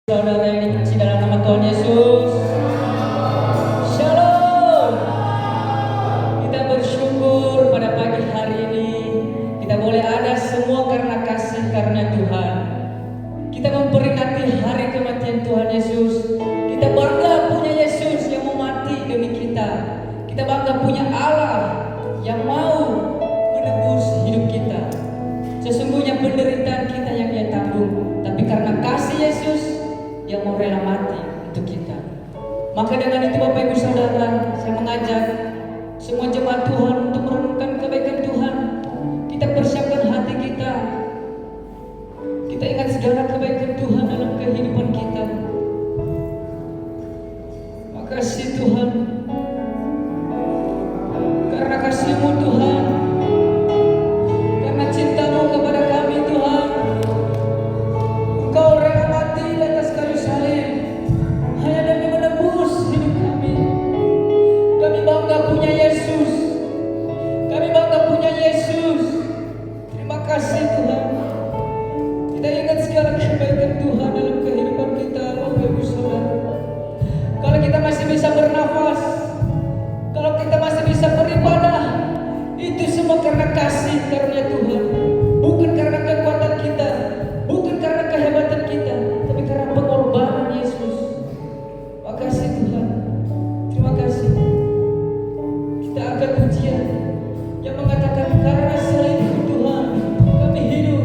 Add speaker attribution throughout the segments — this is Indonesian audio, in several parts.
Speaker 1: Saudara yang dikasih dalam nama Tuhan Yesus, Shalom. Kita bersyukur pada pagi hari ini kita boleh ada semua karena kasih karena Tuhan. Kita memperingati hari kematian Tuhan Yesus. Kita bangga punya Yesus yang mau mati demi kita. Kita bangga punya Allah yang mau menebus hidup kita. Sesungguhnya penderitaan kita yang Dia tanggung, tapi karena kasih Yesus yang mau rela mati untuk kita. Maka dengan itu Bapak Ibu Saudara, saya mengajak semua jemaat Tuhan untuk merenungkan kebaikan Tuhan. Kita persiapkan hati kita. Kita ingat segala kebaikan Tuhan dalam kehidupan kita. Makasih Tuhan, karena kasih-Mu Tuhan, karena cinta-Mu kepada kami Tuhan. Engkau rela mati di atas kayu salib hanya demi menebus hidup kami. Kami bangga punya Yesus. Kami bangga punya Yesus. Terima kasih Tuhan. Kita ingat segala kebaikan Tuhan dalam kehidupan kita, Bapak Ibu Saudara. Kalau kita masih bisa bernafas, kalau kita masih bisa beribadah, itu semua karena kasih karunia Tuhan. Bukan karena kekuatan kita, bukan karena kehebatan kita, tapi karena pengorbanan Yesus. Makasih Tuhan. Terima kasih. Kita angkat pujian yang mengatakan karena selain Tuhan kami hidup.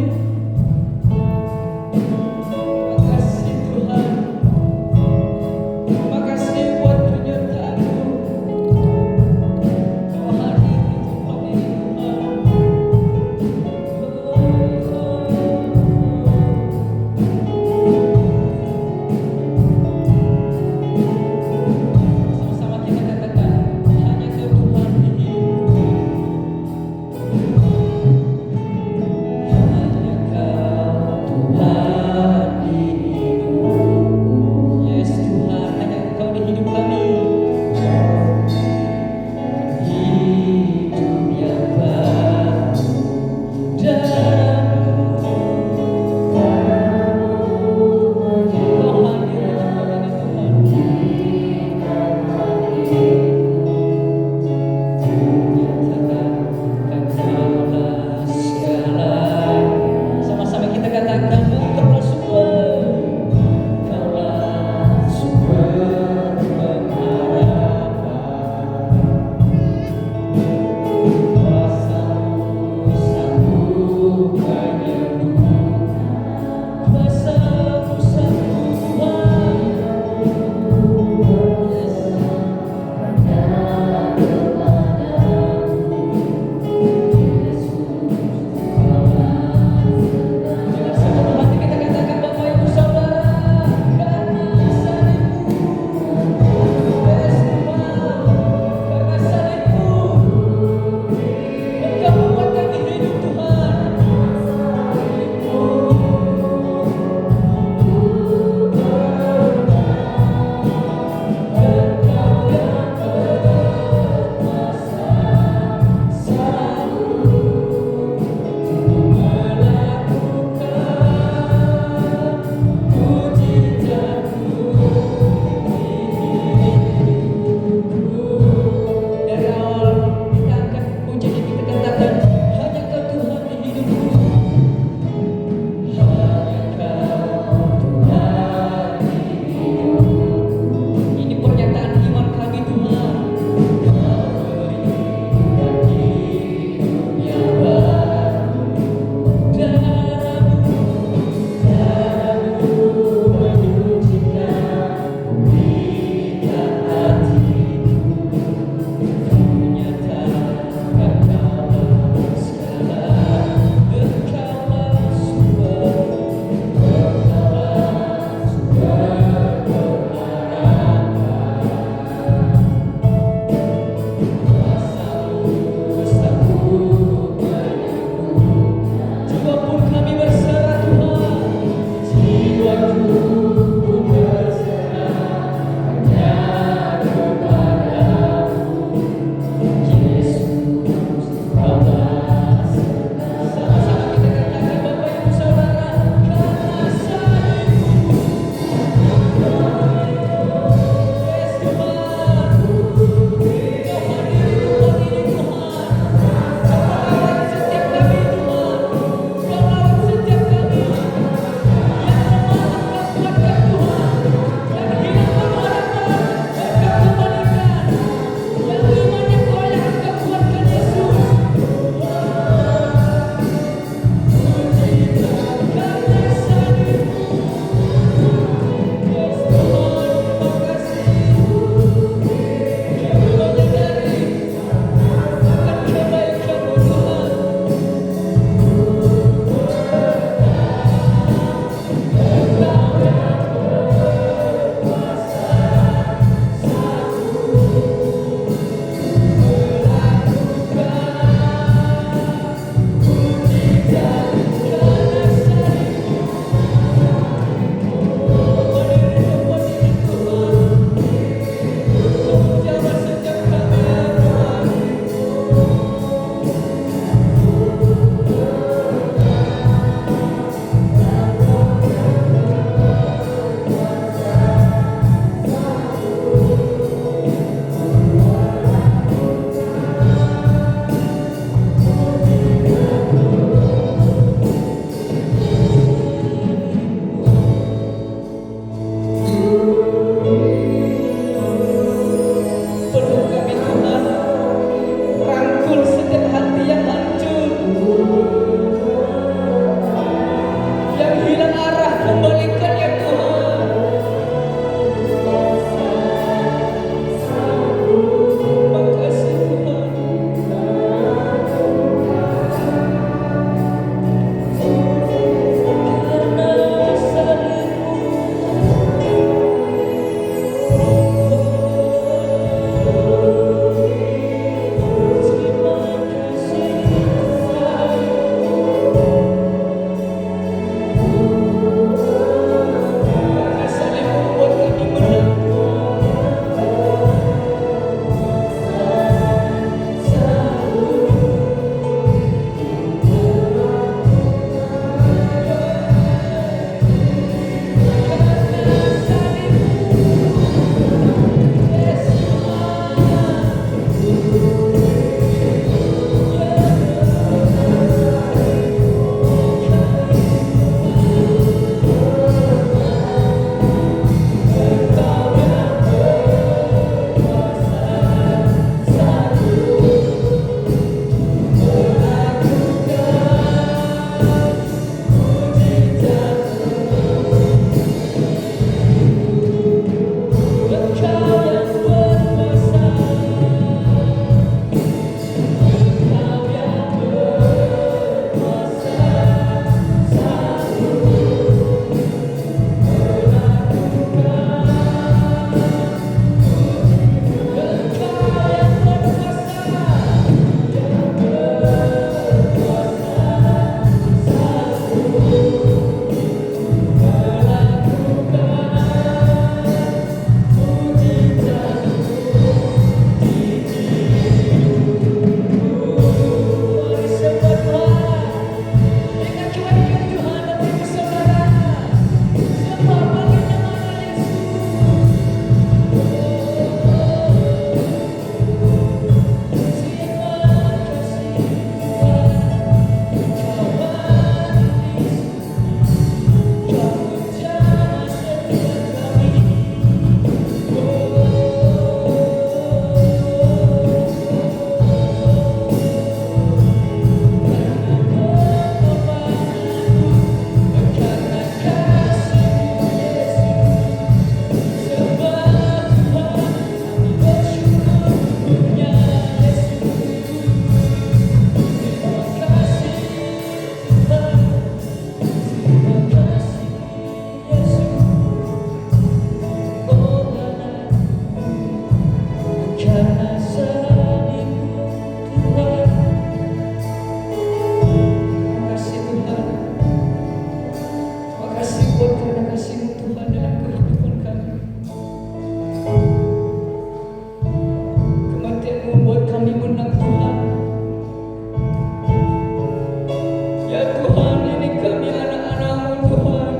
Speaker 1: Tuhan, ini kami anak-anak-Mu Tuhan.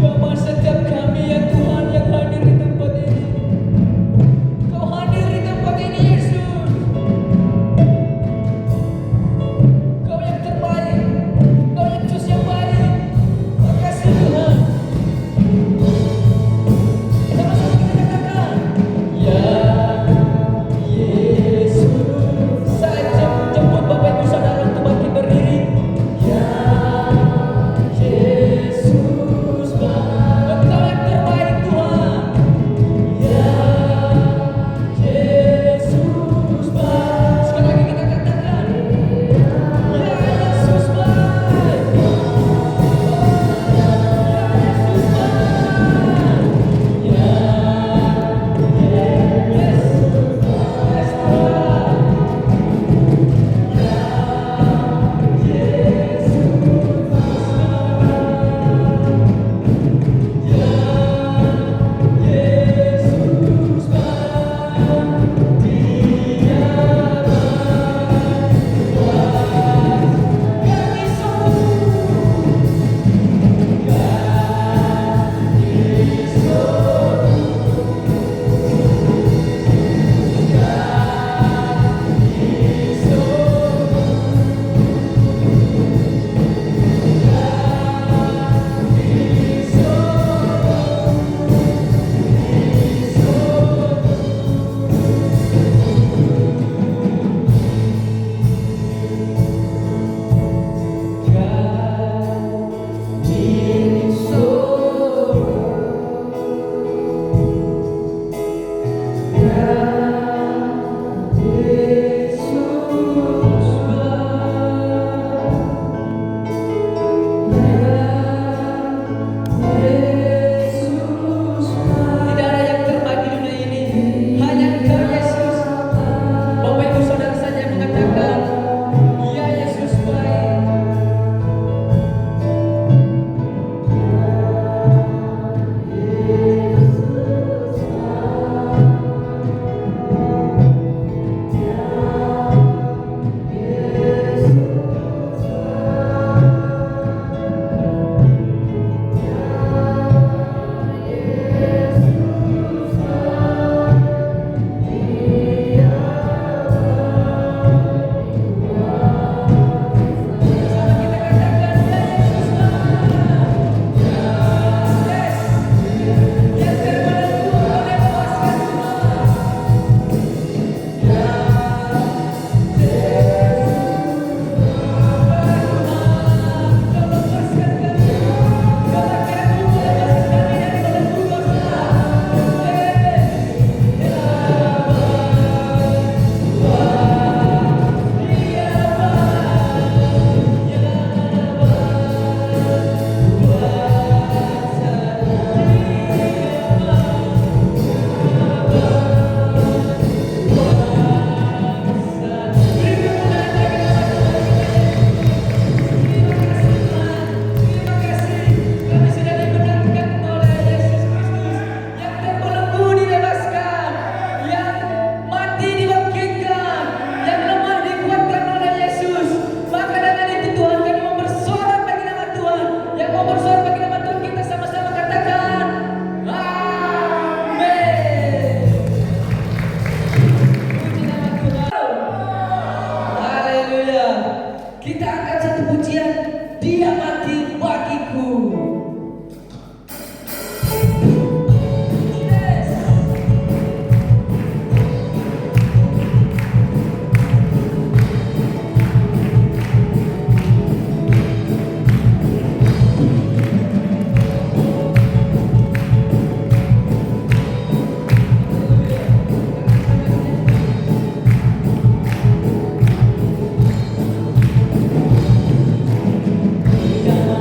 Speaker 1: Jamah setiap kami ya Tuhan yang hadir di tempat ini. Kau hadir di tempat ini Yesus. Kau yang terbaik, Kau yang Yesus yang baik. Makasih Tuhan. Sama-sama kita katakan, ya Yesus. Saya jemput Bapak Ibu Saudara untuk bangkit berdiri. Ya Yesus, Engkau yang terbaik Tuhan. Ya Yesus, sekali lagi kita katakan, ya Yesus baik. Ya Yesus baik. Ya Yesus tidak ada yang terbaik di dunia ini, hanya Engkau Yesus. Bapak Ibu Saudara saja yang mengatakan, ya Yesus baik. Sama kita katakan, ya Yesus baik. Yes. Yang terbelenggu oleh kuasa Tuhan. Terima kasih kami sudah dibenarkan oleh Yesus Kristus, yang terbelenggu dibebaskan, yang mati dibangkitkan, yang lemah dikuatkan oleh Yesus. Maka dengan itu Tuhan, kami mau bersorak bagi nama Tuhan. Yang mau bersorak bagi nama Tuhan, kita sama-sama katakan amin. Puji nama Tuhan. Haleluya. Kita angkat satu pujian, Dia mati bagiku. Yes. Dia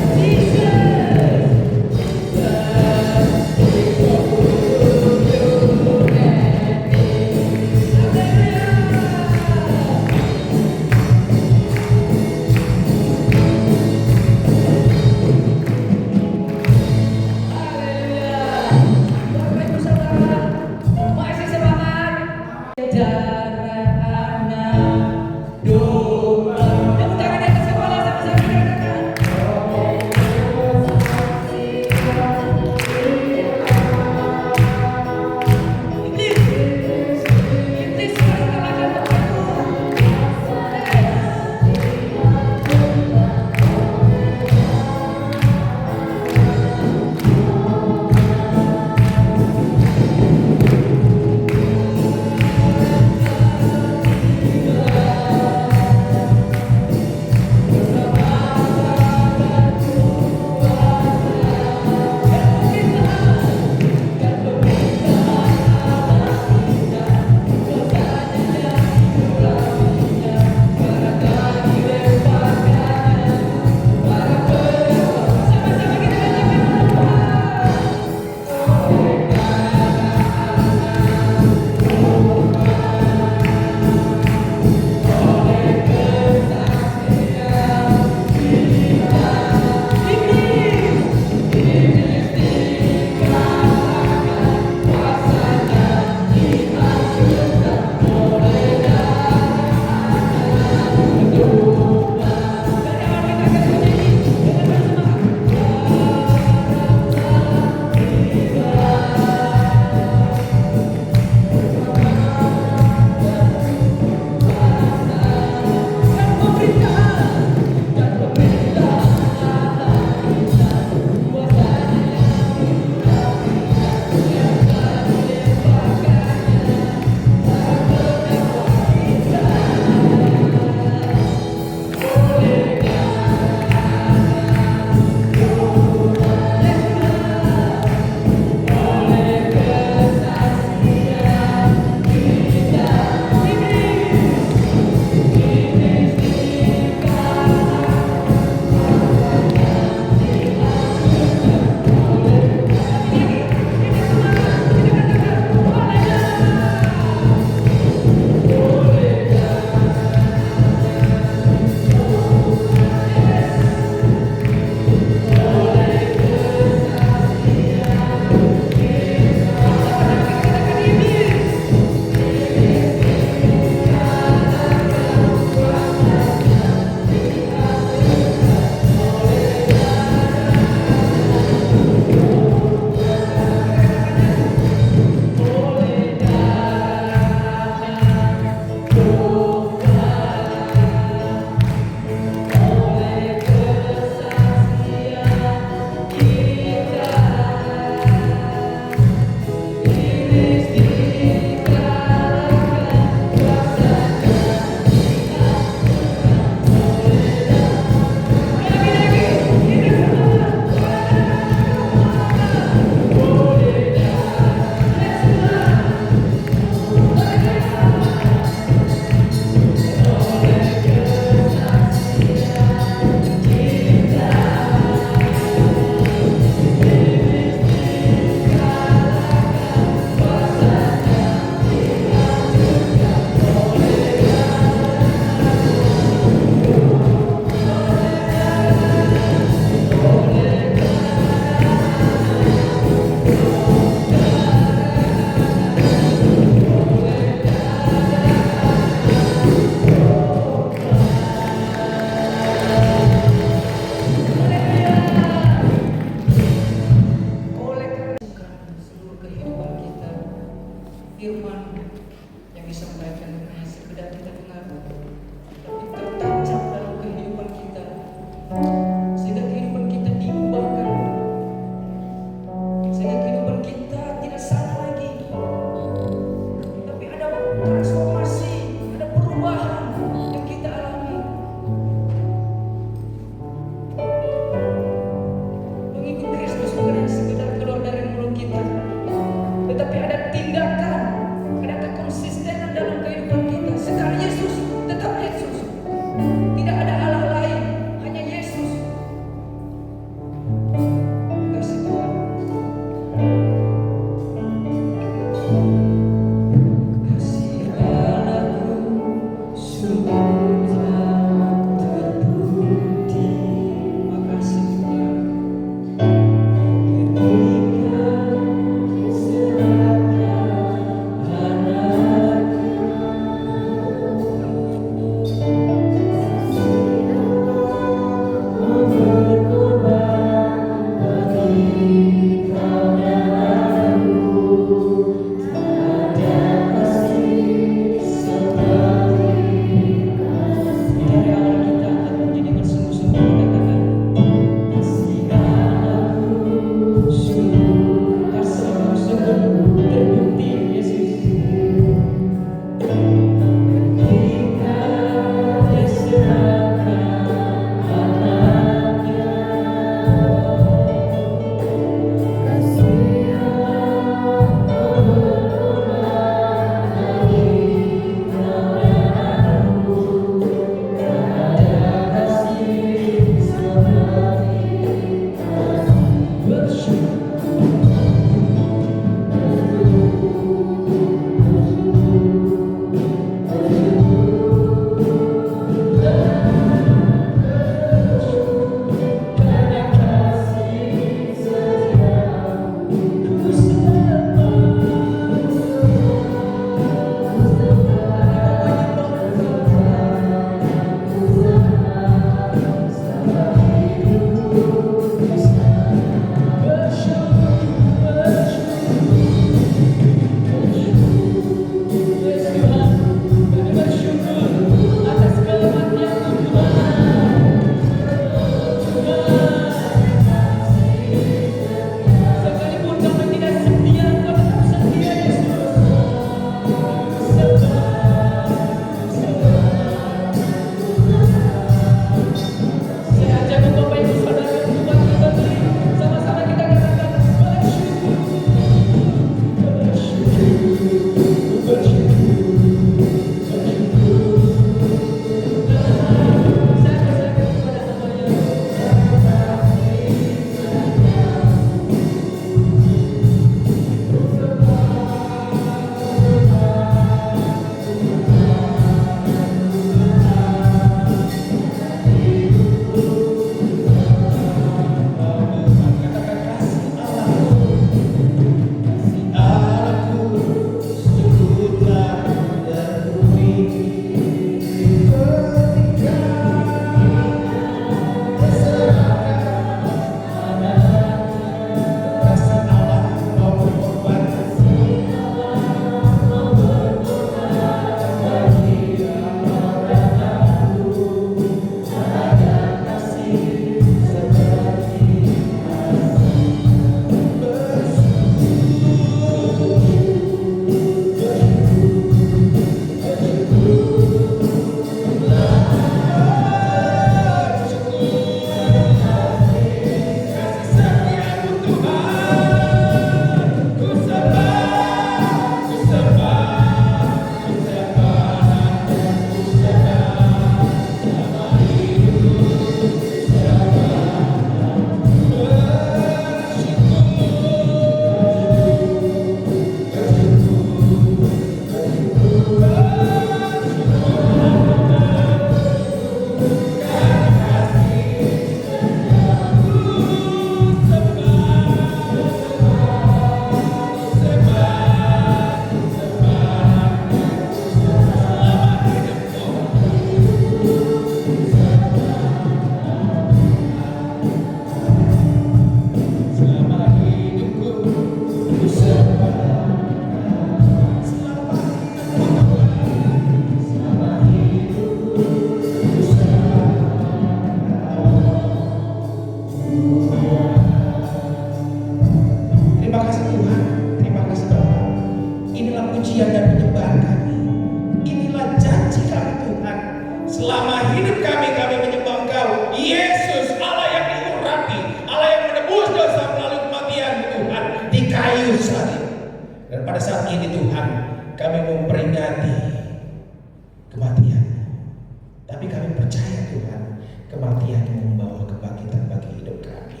Speaker 2: kematian-Mu membawa kebangkitan bagi hidup kami.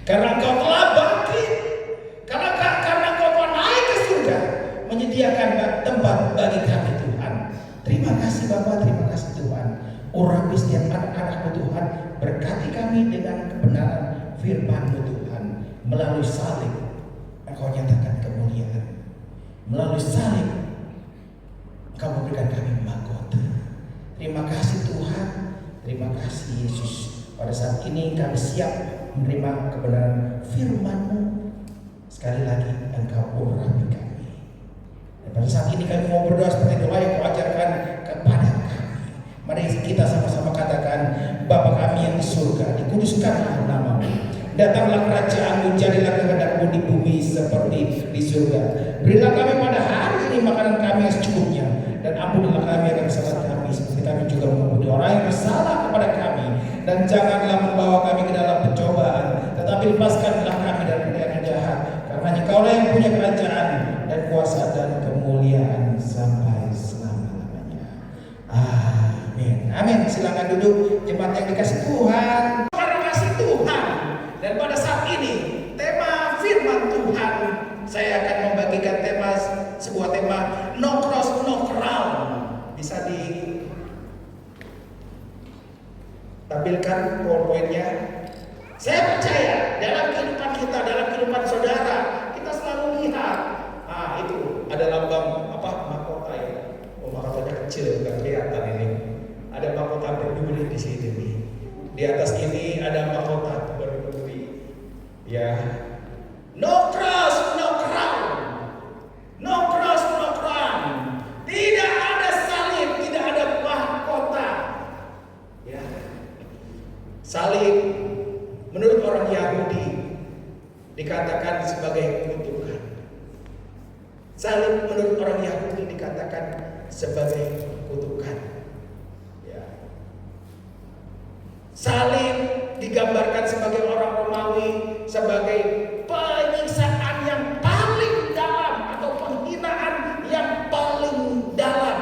Speaker 2: Karena Engkau telah bangkit, karena Engkau telah naik ke surga, menyediakan tempat bagi kami Tuhan. Terima kasih Bapa, terima kasih Tuhan. Urapi setiap anak-anak-Mu Tuhan, berkati kami dengan kebenaran firman-Mu Tuhan. Melalui salib Engkau nyatakan kemuliaan, melalui salib Engkau memberikan kami mahkota. Terima kasih Tuhan, terima kasih Yesus. Pada saat ini kami siap menerima kebenaran firman-Mu. Sekali lagi Engkau urapi kami. Dan pada saat ini kami mau berdoa seperti doa yang Kau ajarkan kepada kami. Mari kita sama-sama katakan, Bapa kami yang di surga, dikuduskanlah nama-Mu. Datanglah kerajaan-Mu, jadilah kehendak-Mu di bumi seperti di surga. Berilah kami pada hari ini makanan kami yang secukupnya, dan ampunilah kami akan kesalahan kami, seperti kami juga mengampuni orang yang bersalah kepada kami. Dan janganlah membawa kami ke dalam pencobaan, tetapi lepaskanlah kami dari yang jahat. Karena Engkau-lah yang punya kerajaan dan kuasa dan kemuliaan sampai selama-lamanya. Amin. Amin. Silakan duduk jemaat yang dikasih Tuhan. Terima kasih Tuhan. Dan pada saat ini tema firman Tuhan, saya akan membagikan sebuah tema no cross no crown. Bisa ditampilkan poin-poinnya. Saya percaya dalam kehidupan kita, dalam kehidupan saudara, kita selalu lihat, itu ada lambang mahkota ya. Oh, mahkotanya kecil, nggak kelihatan ini. Ada mahkota berduri di sini nih. Di atas ini ada mahkota berduri. Ya, no cross, no crown. No cross, no crown. Tidak ada salib, tidak ada mahkota. Ya, salib menurut orang Yahudi dikatakan sebagai kutukan. Salib menurut orang Yahudi dikatakan sebagai kutukan. Salib digambarkan sebagai orang Romawi sebagai penyiksaan yang paling dalam atau penghinaan yang paling dalam.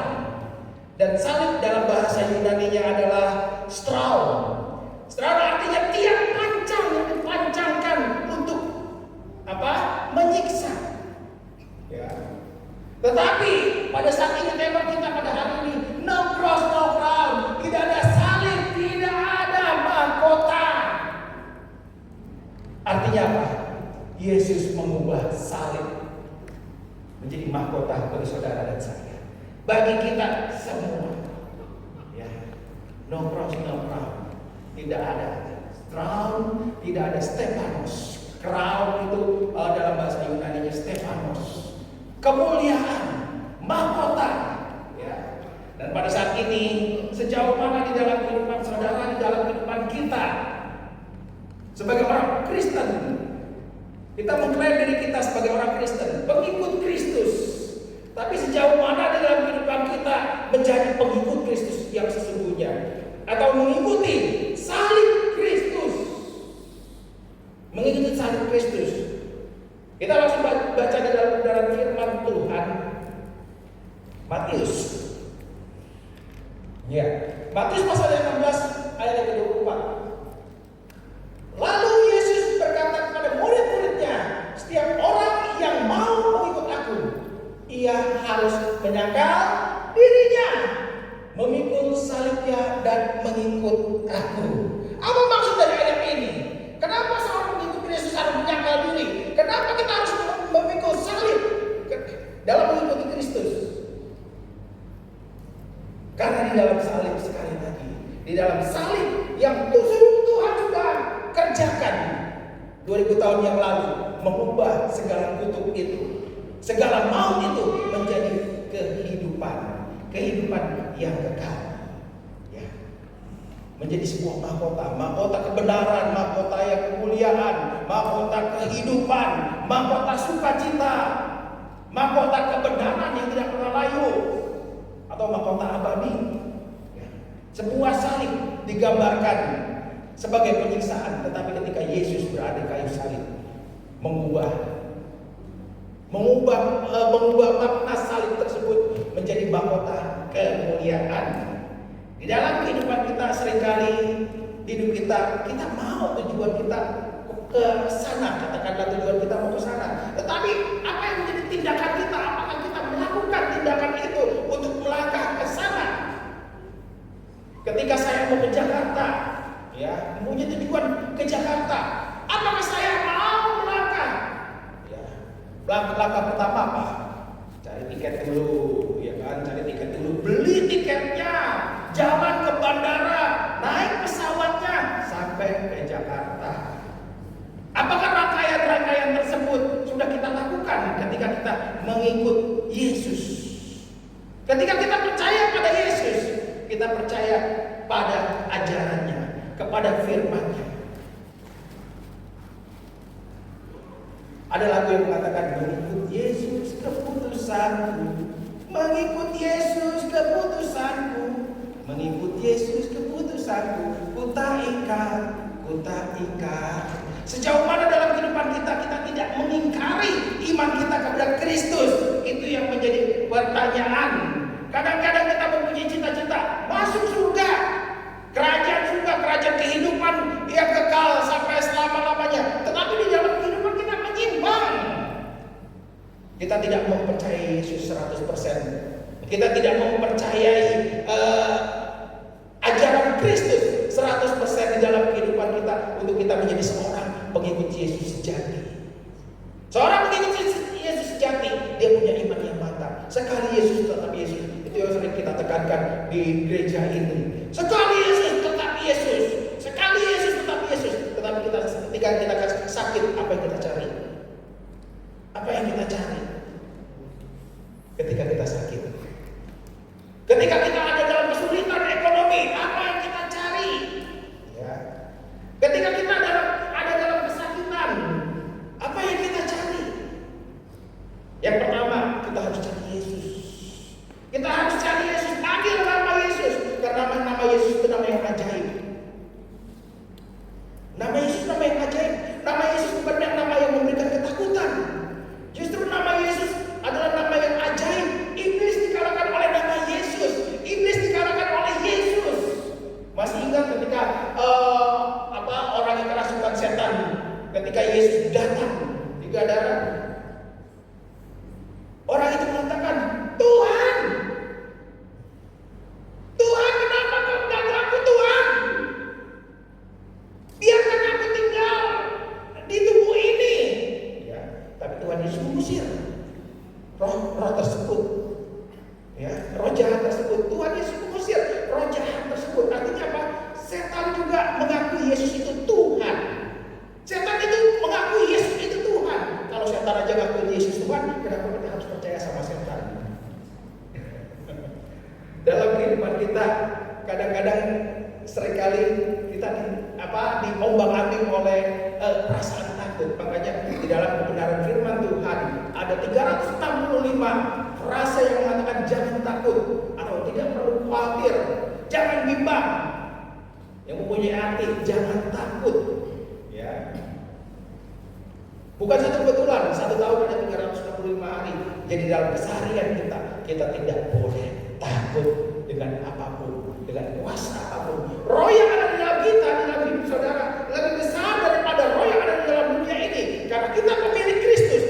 Speaker 2: Dan salib dalam bahasa Yunani-nya adalah straun. Straun artinya tiang pancang yang dipancangkan untuk menyiksa. Ya. Tetapi pada saat ini tema kita pada hari ini no cross no crown, tidak ada salib, tidak ada mahkota. Artinya apa? Yesus mengubah salib menjadi mahkota bagi saudara dan saya, bagi kita semua. Ya, no cross no crown, tidak ada crown, tidak ada Stefanos. Crown itu dalam bahasa Yunani-nya Stefanos, kemuliaan, mahkota. Ya. Dan pada saat ini sejauh mana di dalam kehidupan saudara, di dalam kehidupan kita sebagai orang Kristen, kita mengklaim diri kita sebagai orang Kristen, pengikut Kristus. Tapi sejauh mana di dalam kehidupan kita menjadi pengikut Kristus yang sesungguhnya, atau mengikuti salib Kristus, mengikuti salib Kristus. Kita langsung baca di dalam firman Tuhan Matius. Ya, Matius pasal 16 ayat yang ke-24. Lalu Yesus berkata kepada murid-muridnya, setiap orang yang mau mengikut aku, ia harus menyangkal dirinya, memikul salibnya dan mengikut aku. Apa maksud dari ayat ini? Kenapa seorang mengikut Yesus harus menyangkal diri? Kenapa kita harus memikul salib dalam mengikuti Kristus? Karena di dalam salib, sekali lagi, di dalam salib yang Tuhan sudah kerjakan 2000 tahun yang lalu, mengubah segala kutuk itu, segala maut itu menjadi kehidupan yang kekal. Ya. Menjadi sebuah mahkota kebenaran, mahkota yang kemuliaan, mahkota kehidupan, mahkota sukacita, mahkota kebenaran yang tidak pernah layu, atau mahkota abadi. Ya. Sebuah salib digambarkan sebagai penyiksaan, tetapi ketika Yesus berada di kayu salib, mengubah makna salib tersebut menjadi mahkota kemuliaan. Di dalam kehidupan kita seringkali di kita mau tujuan kita ke sana, katakanlah tujuan kita mau ke sana. Tetapi apa yang menjadi tindakan kita? Apakah kita melakukan tindakan itu untuk melangkah ke sana? Ketika saya mau ke Jakarta, ya, punya tujuan ke Jakarta, apakah saya mau melangkah? Ya, langkah pertama apa? Cari tiket dulu, ya kan? Cari tiket dulu, beli tiketnya, jalan ke bandara, naik pesawatnya sampai ke Jakarta. Apakah rangkaian-rangkaian tersebut sudah kita lakukan ketika kita mengikut Yesus? Ketika kita percaya pada Yesus, kita percaya pada ajarannya, kepada firman-Nya. Ada lagu yang mengatakan, mengikut Yesus keputusanku, mengikut Yesus keputusanku, mengikut Yesus keputusanku, ku tak ikat. Sejauh mana dalam kehidupan kita tidak mengingkari iman kita kepada Kristus, itu yang menjadi pertanyaan. Kadang-kadang kita mempunyai cita-cita masuk surga, kerajaan kehidupan yang kekal sampai selama-lamanya. Tetapi di dalam kehidupan kita menyimpang. Kita tidak mempercayai Yesus 100%. Kita tidak mempercayai ajaran Kristus 100% di dalam kehidupan kita untuk kita menjadi seorang pengikut Yesus sejati. Seorang pengikut Yesus sejati, dia punya iman yang mantap. Sekali Yesus tetap Yesus. Itu yang sering kita tekankan di gereja ini. Sekali Yesus tetap Yesus. Sekali Yesus tetap Yesus. Tetapi ketika kita sakit, apa yang kita cari? Apa yang kita cari? Ketika kita sakit, ketika kita ada dalam kesulitan ekonomi, apa yang kita cari? Ya. Ketika kita ada dalam kesakitan, apa yang kita cari? Yang pertama, kita harus cari Yesus. Kita harus cari Yesus, panggil nama Yesus, karena nama Yesus itu nama yang ajaib. Nama Yesus nama yang ajaib. Nama Yesus bukan nama yang memberikan ketakutan. Justru nama Yesus adalah nama yang ajaib. Iblis dikalahkan oleh nama Yesus. Iblis dikalahkan oleh Yesus. Masih ingat ketika orang yang kerasukan setan, ketika Yesus datang di Gadara, orang itu mengatakan, Tuhan, kenapa kau mengganggu aku, Tuhan? Biarkan aku tinggal di tubuh ini. Ya, tapi Tuhan Yesus mengusir roh tersebut, ya, roh jahat tersebut. Tuhan Yesus mengusir roh jahat tersebut. Artinya apa? Setan juga mengakui Yesus itu Tuhan. Setan itu mengakui Yesus itu Tuhan. Kalau setan aja mengakui Yesus Tuhan, kenapa kita harus percaya sama setan? Dalam kehidupan kita, kadang-kadang seringkali kita diombang-ambing oleh perasaan takut. Makanya di dalam kebenaran firman Tuhan ada 365 frase yang mengatakan jangan takut atau tidak perlu khawatir, jangan bimbang. Yang mempunyai arti jangan takut. Ya. Bukan satu kebetulan, 1 tahun ada 365 hari. Jadi dalam keseharian kita tidak boleh takut dengan apapun, dengan kuasa apapun. Roh yang ada di dalam kita, di dalam hidup saudara, lebih besar daripada roh yang ada di dalam dunia ini. Karena kita pemilik Kristus,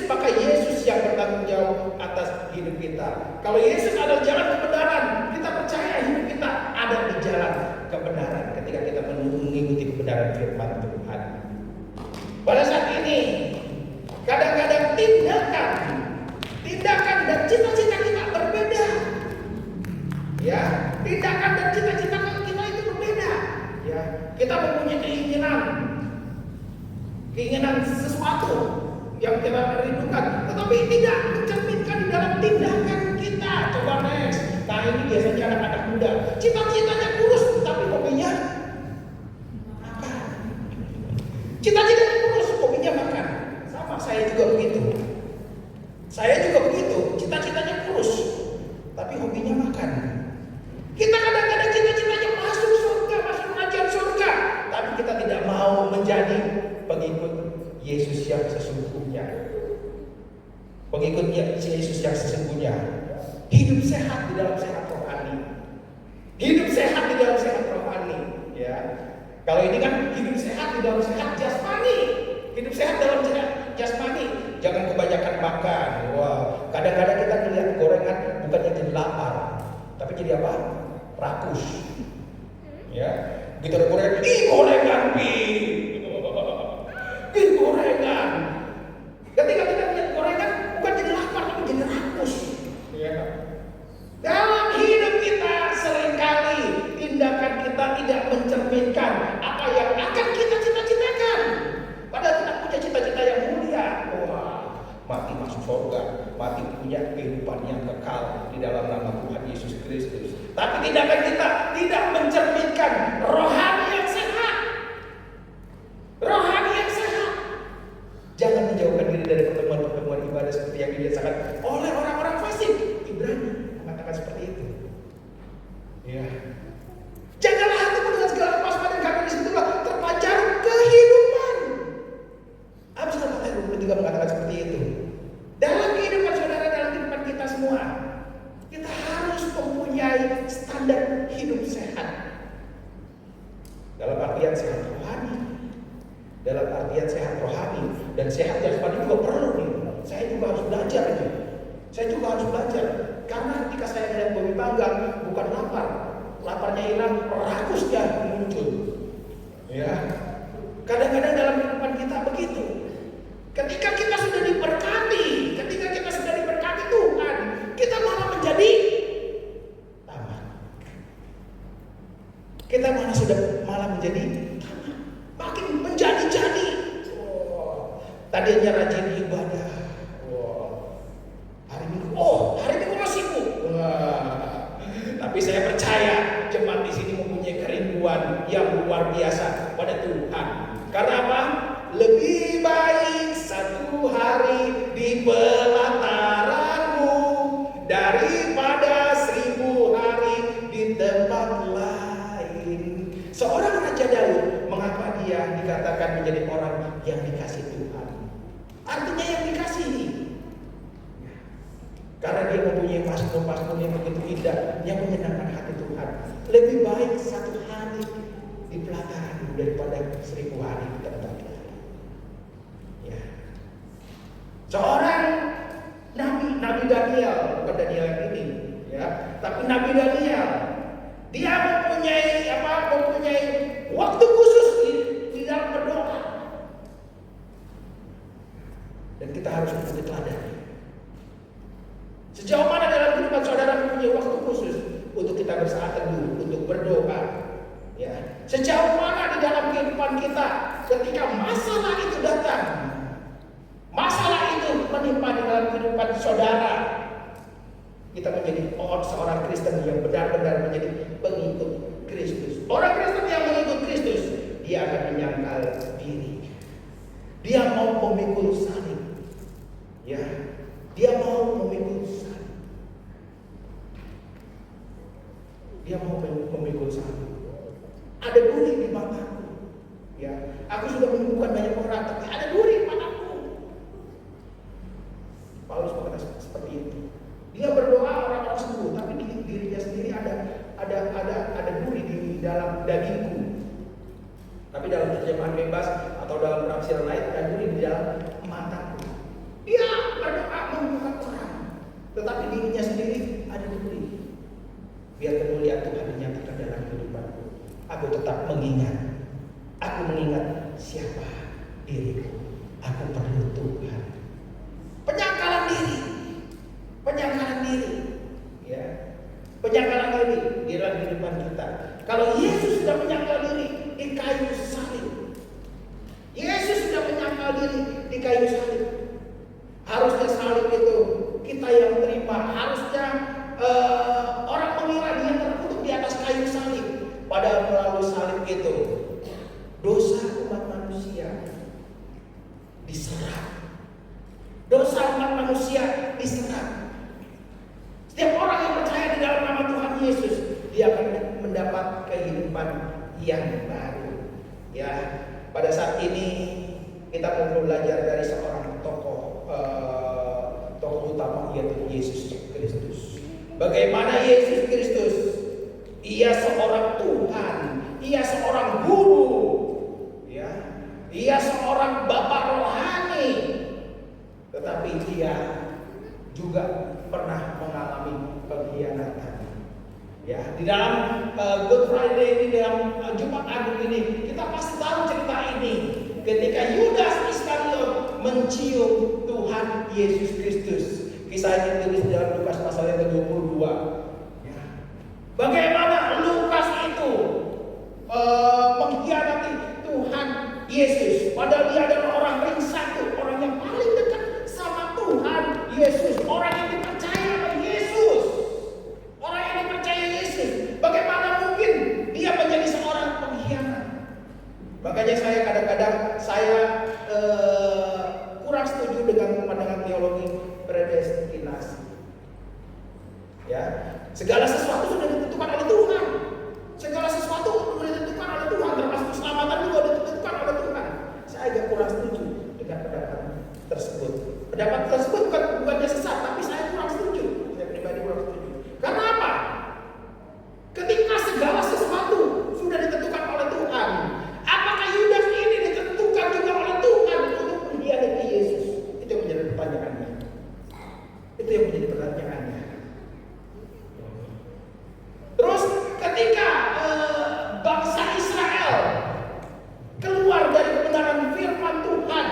Speaker 2: maka Yesus yang bertanggung jawab atas hidup kita. Kalau Yesus adalah jalan kebenaran, kita percaya hidup kita ada di jalan kebenaran ketika kita mengikuti kebenaran firman Tuhan. Pada saat ini, kadang-kadang tindakan dan cita-cita kita berbeda. Ya, tindakan dan cita-cita kita itu berbeda. Ya, kita mempunyai keinginan sesuatu yang kita rindukan, tetapi tidak mencerminkan di dalam tindakan kita. Coba next. Nah, ini biasanya anak-anak muda, cita-citanya kurus, tapi hobinya makan. Cita-citanya kurus, hobinya makan. Sama, saya juga begitu. Cita-citanya kurus, tapi hobinya makan. Kita kadang-kadang cita-citanya masuk surga, masuk kerajaan surga, tapi kita tidak mau menjadi pengikut Yesus yang sesungguhnya. Pengikut Yesus yang sesungguhnya. Hidup sehat di dalam sehat rohani. Ya. Kalau ini kan hidup sehat di dalam sehat jasmani. Hidup sehat dalam sehat jasmani. Jangan kebanyakan makan. Wah, kadang-kadang kita melihat gorengan bukannya jadi lapar, tapi jadi apa? Rakus. Ya, kita ada gorengan, gorengan gorengan. Ketika kita melihat gorengan bukan jadi lapar, tapi jadi rakus. Ya. Dalam hidup kita seringkali tindakan kita tidak mencerminkan apa yang akan kita cita-citakan. Padahal kita punya cita-cita yang mulia. Wah, mati masuk surga, mati punya kehidupan yang kekal di dalam nama Tuhan Yesus Kristus. Tapi tindakan kita tidak mencerminkan rohani yang sehat. Rohani yang sehat. Jangan menjauhkan diri dari pertemuan-pertemuan ibadah seperti yang dibiasakan oleh orang-orang fasik. Ibrani mengatakan seperti itu. Ya. Janganlah hatimu dengan segala kewaspadaan, karena di situlah terpancar kehidupan. Abis kata 23 mengatakan seperti itu. Dalam kehidupan saudara, dalam kehidupan kita semua, kita harus mempunyai standar hidup sehat. Dalam artian sehat rohani, dalam artian sehat rohani dan sehat jasmani juga perlu nih. Saya juga harus belajar nih. Saya juga harus belajar. Karena ketika saya melihat babi panggang, bukan lapar, laparnya hilang, rakusnya muncul. Ya, kadang-kadang dalam kehidupan kita begitu. Ketika kita sudah diberkati, Tuhan, kita malah menjadi tamat. Kita malah menjadi tamat, makin menjadi-jadi. Tadinya rajin ibadah. Hari Minggu masih sibuk. Tapi saya percaya jemaat di sini mempunyai kerinduan yang luar biasa pada Tuhan. Karena apa? Lebih baik satu hari di pelataranmu daripada 1000 hari di tempat lain. Seorang Raja Daud, mengapa dia dikatakan menjadi orang yang dikasih Tuhan? Artinya yang dikasihi. Karena dia mempunyai pasmur-pasmur yang begitu indah, yang menyenangkan hati Tuhan. Lebih baik satu hari di pelataranmu daripada 1000 hari di tempat lain. Ya. Seorang Nabi Daniel, bukan Daniel yang ini, ya, tapi Nabi Daniel, dia mempunyai waktu khusus di dalam berdoa. Dan kita harus mengikuti teladan. Sejauh mana dalam kehidupan saudara mempunyai waktu khusus untuk kita bersaat teduh, untuk berdoa? Ya. Sejauh mana di dalam kehidupan kita ketika masalah itu datang, masalah itu menimpa di dalam kehidupan saudara, kita menjadi seorang Kristen yang benar-benar menjadi pengikut Kristus. Orang Kristen yang mengikut Kristus, dia akan menyangkal diri. Dia mau memikul salib. Ya. Dia mau memikul salib. Dia mau memikul salib. Ada duri di mataku. Ya, aku sudah menyembuhkan banyak orang, tapi ada duri di mataku. Paulus berkata seperti itu. Dia berdoa orang-orang sembuh, tapi di dirinya sendiri ada duri di dalam dagingku. Tapi dalam terjemahan bebas atau dalam penafsiran lain ada duri di dalam mataku. Dia berdoa menyembuhkan orang, tetapi dirinya sendiri ada duri. Biar kemuliaan Tuhan dinyatakan dalam kehidupanku. Aku tetap mengingat. Aku mengingat siapa diriku. Aku perlu Tuhan. Penyangkalan diri. Ya. Penyangkalan diri di dalam kehidupan kita. Kalau Yesus sudah menyangkal diri di kayu salib. Yesus sudah menyangkal diri di kayu salib. Harusnya salib itu kita yang terima. Harusnya orang mengira dia terkutuk di atas kayu salib. Padahal melalui salib itu dosa umat manusia diserah. Dosa umat manusia diserah. Setiap orang yang percaya di dalam nama Tuhan Yesus, dia akan mendapat kehidupan yang baru. Ya, pada saat ini kita mau belajar dari seorang tokoh utama, yaitu Yesus Kristus. Bagaimana Yesus Kristus? Ia seorang Tuhan, ia seorang guru Di dalam Good Friday ini, dalam Jumat Agung ini, kita pasti tahu cerita ini. Ketika Yudas Iskariot mencium Tuhan Yesus Kristus. Kisah ini ditulis dalam Lukas pasal yang ke-22. Ya. Bagaimana Lukas itu mengkhianati Tuhan Yesus. Padahal dia adalah orang ring satu, orang yang paling dekat sama Tuhan Yesus. Orang yang dipercaya oleh Yesus. Orang yang dipercaya Yesus. Bagaimana mungkin dia menjadi seorang pengkhianat? Makanya saya kadang-kadang kurang setuju dengan pandangan teologi predestinasi. Ya, segala sesuatu sudah ditentukan oleh Tuhan. Segala sesuatu sudah ditentukan oleh Tuhan, termasuk keselamatan juga sudah ditentukan oleh Tuhan. Saya agak kurang setuju dengan pendapat tersebut. Pendapat tersebut bukannya sesat, tapi saya kurang setuju. Saya pribadi kurang setuju. Karena apa? Ketika segala sesuatu sudah ditentukan oleh Tuhan, apakah Yudas ini ditentukan juga oleh Tuhan untuk mengkhianati Yesus? Itu yang menjadi pertanyaannya. Itu yang menjadi pertanyaannya. Terus ketika bangsa Israel keluar dari kebenaran firman Tuhan,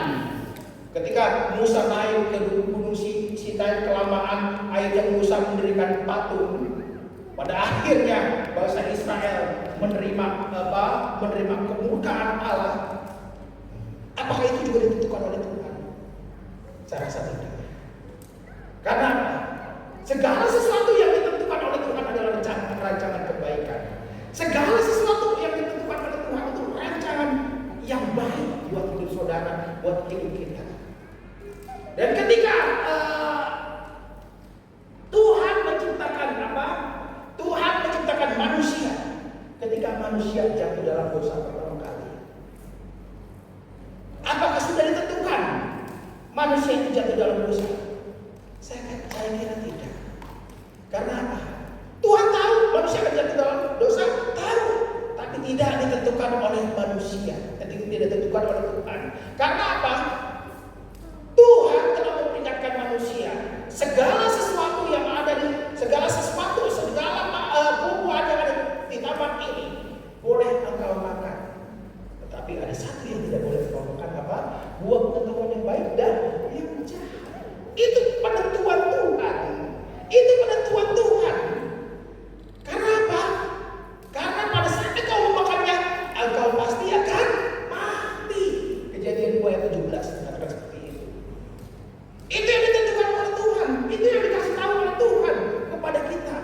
Speaker 2: ketika Musa naik ke gunung Sinai kelamaan, akhirnya Musa mendirikan patung. Pada akhirnya bangsa Israel menerima kemurkaan Allah. Apakah itu juga ditentukan oleh Tuhan? Saya rasa tidak. Karena segala sesuatu yang ditentukan oleh Tuhan adalah rancangan kebaikan. Segala sesuatu yang ditentukan oleh Tuhan itu rancangan yang baik buat hidup saudara, buat hidup kita. Dan ketika Tuhan menciptakan apa? Tuhan menciptakan manusia. Ketika manusia jatuh dalam dosa pertama kali, apakah sudah ditentukan manusia itu jatuh dalam dosa? Saya kira tidak. Karena apa? Tuhan tahu manusia akan jatuh dalam dosa, tahu, tapi tidak ditentukan oleh manusia, tidak ditentukan oleh Tuhan. Karena apa? Tuhan telah memperingatkan manusia, segala sesuatu yang ada di segala buah-buahan yang ada di taman ini boleh engkau makan, tetapi ada satu yang tidak boleh engkau makan, apa? Buah pengetahuan yang baik dan yang jahat. Itu penentuan Tuhan. Itu penentuan Tuhan. Karena apa? Karena pada saat engkau memakannya, engkau pasti akan mati. Kejadian 2 ayat 17 mengatakan seperti itu. Itu yang ditentukan oleh Tuhan. Itu yang dikasih tahu oleh Tuhan kepada kita.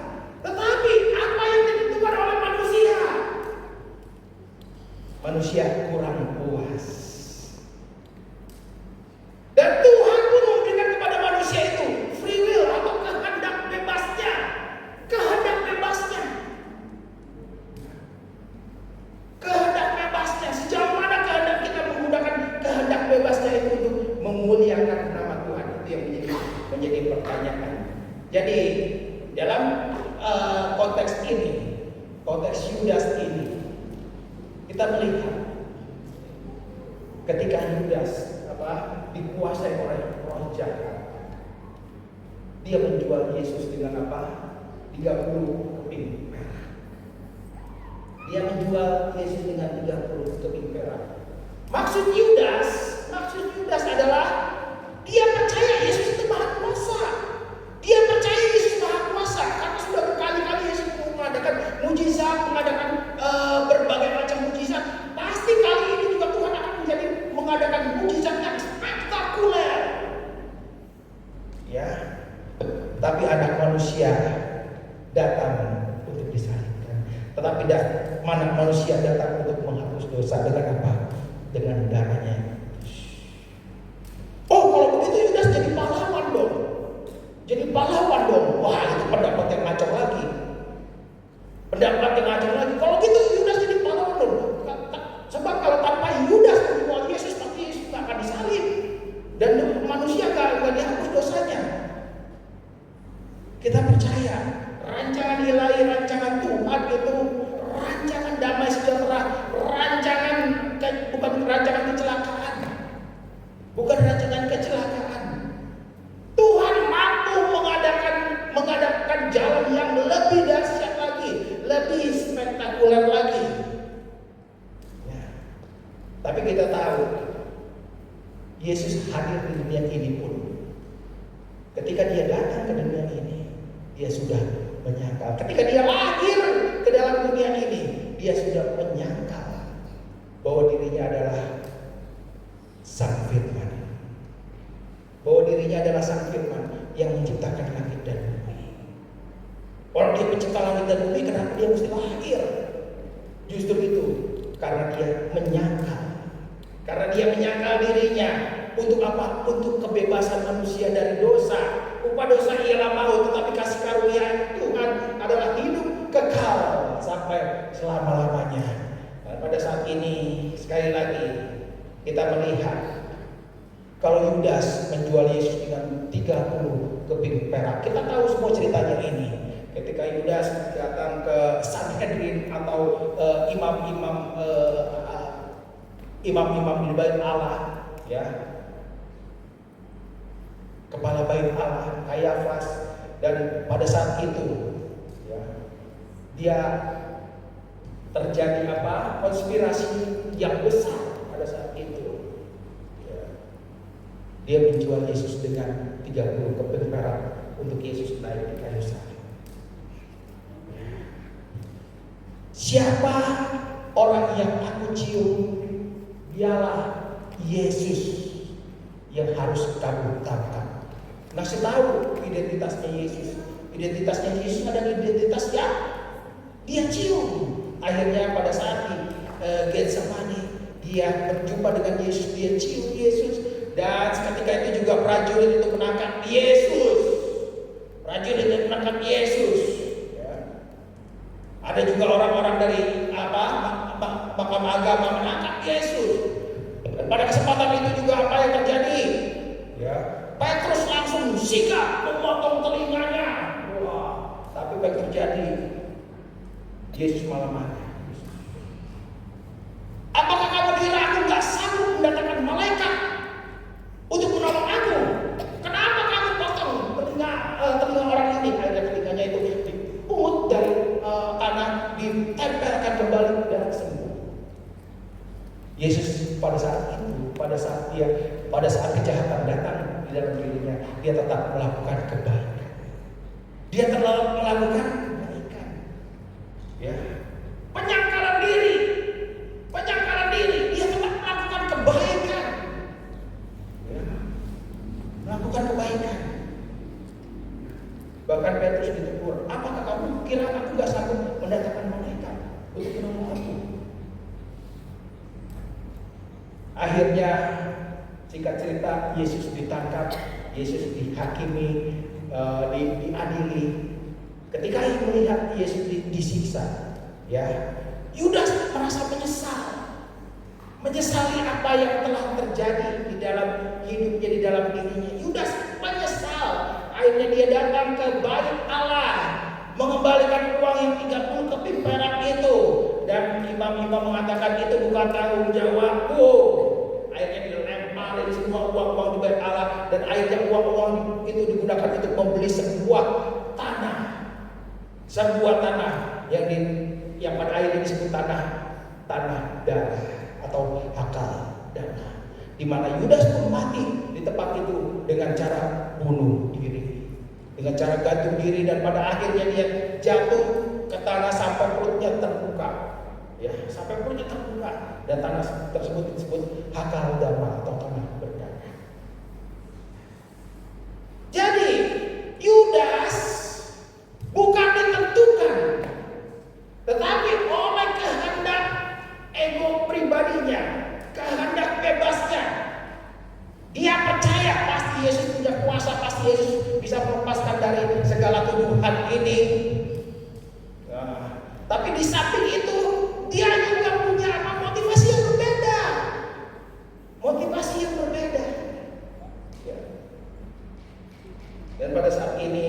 Speaker 2: Tetapi apa yang ditentukan oleh manusia? Manusia kurang puas. Dan Tuhan pun memberikan kepada manusia itu free will atau kehendak bebasnya. Kehendak bebasnya. Kehendak bebasnya. Sejauh mana kehendak kita menggunakan kehendak bebasnya itu untuk memuliakan nama Tuhan. Itu yang menjadi pertanyaan. Jadi dalam konteks ini, konteks Yudas ini, kita melihat ketika Yudas dikuasai oleh roh jahat, dia menjual Yesus dengan apa? 30 keping perak. Dia menjual Yesus dengan 30 keping perak. Maksud Yudas adalah dia percaya Yesus itu maha kuasa. Dia percaya Yesus maha kuasa karena sudah berkali-kali Yesus mengadakan mujizat, mengadakan berbagai macam mujizat. Pasti kali ini juga Tuhan akan mengadakan mujizat yang spektakuler. Ya. Tapi anak manusia datang untuk disalibkan. Tetapi anak manusia datang untuk menghapus dosa dengan apa? Dengan darahnya. Oh, kalau begitu Yudas jadi pahlawan dong. Jadi pahlawan dong. Wah, itu pendapat yang ngacau lagi. Kalau gitu Yudas jadi pahlawan dong. Sebab kalau tanpa Yudas menjual Yesus, pasti Yesus tidak akan disalib. Dan manusia gak dihapus dosanya. Kita percaya rancangan ilahi, rancangan Tuhan itu rancangan damai sejahtera, bukan rancangan kecelakaan. Bukan rancangan kecelakaan. Tuhan mampu mengadakan jalan yang lebih dahsyat lagi, Tapi kita tahu Yesus hadir di dunia ini pun, ketika dia datang ke dunia ini, dia sudah menyangkal. Ketika dia lahir ke dalam dunia ini, dia sudah menyangkal bahwa dirinya adalah Sang Firman. Bahwa dirinya adalah Sang Firman yang menciptakan langit dan bumi. Orang dia pencipta langit dan bumi, kenapa dia mesti lahir? Justru itu, karena dia menyangkal. Karena dia menyangkal dirinya. Untuk apa? Untuk kebebasan manusia dari dosa. Upah dosa ialah maut, tetapi kasih karunia Tuhan adalah hidup kekal sampai selama-lamanya. Dan pada saat ini, sekali lagi kita melihat kalau Yudas menjual Yesus dengan 30 keping perak. Kita tahu semua ceritanya ini. Ketika Yudas datang ke Sanhedrin atau imam-imam di bait Allah, ya, kepala bait Allah, Kayafas, dan pada saat itu, ya, dia terjadi apa? Konspirasi yang besar pada saat itu. Ya. Dia menjual Yesus dengan 30 keping perak untuk Yesus naik di kayu salib. Siapa orang yang aku cium? Dialah Yesus yang harus kamu tangkap. Ngasih tahu identitasnya Yesus. Identitasnya Yesus adalah identitas yang dia cium. Akhirnya pada saat di Getsemani, dia berjumpa dengan Yesus, dia cium Yesus, dan seketika itu juga prajurit itu menangkap Yesus. Prajurit itu menangkap Yesus. Ya. Ada juga orang-orang dari mahkamah agama menangkap Yesus. Dan pada kesempatan itu juga apa yang terjadi? Ya, Petrus langsung sikat memotong telinganya. Wah, tapi apa yang terjadi? Yesus malah marah. Apakah kamu kira aku gak sanggup mendatangkan malaikat untuk menolong aku? Kenapa kamu potong telinga orang ini? Akhirnya telinganya itu dipungut dari tanah, ditempelkan kembali dan sembuh. Yesus pada saat kejahatan datang di dalam dirinya, dia tetap melakukan kebaikan. Dia tetap melakukan kebaikan. Ya. Penyangkalan diri, dia tetap melakukan kebaikan. Ya. Melakukan kebaikan. Bahkan Petrus ditegur, apakah kamu kira aku gak sanggup mendatangkan malaikat untuk menolong aku? Akhirnya, singkat cerita, Yesus ditangkap, Yesus dihakimi, diadili. Ketika melihat Yesus disiksa, ya, Yudas merasa menyesali apa yang telah terjadi di dalam hidupnya, di dalam dirinya. Yudas menyesal. Akhirnya dia datang ke bait Allah, mengembalikan uang yang 30 keping perak itu, dan imam-imam mengatakan itu bukan tanggung jawabku. Akhirnya dilemparin semua uang-uang di bait Allah, dan akhirnya uang-uang itu digunakan untuk membeli sebuah tanah yang pada akhirnya disebut tanah darah atau Hakal Dana, di mana Yudas pun mati di tempat itu dengan cara bunuh diri, dengan cara gantung diri, dan pada akhirnya dia jatuh ke tanah sampai perutnya terbuka, ya, sampai perutnya terbuka, dan tanah tersebut disebut Hakal Dana atau tanah berdarah. Jadi Yudas bukan ditentukan, tetapi oleh kehendak ego pribadinya, kehendak bebasnya. Dia percaya pasti Yesus punya kuasa, pasti Yesus bisa melepaskan dari segala tuduhan ini. Nah, tapi di samping itu dia juga punya motivasi yang berbeda. Ya. Dan pada saat ini,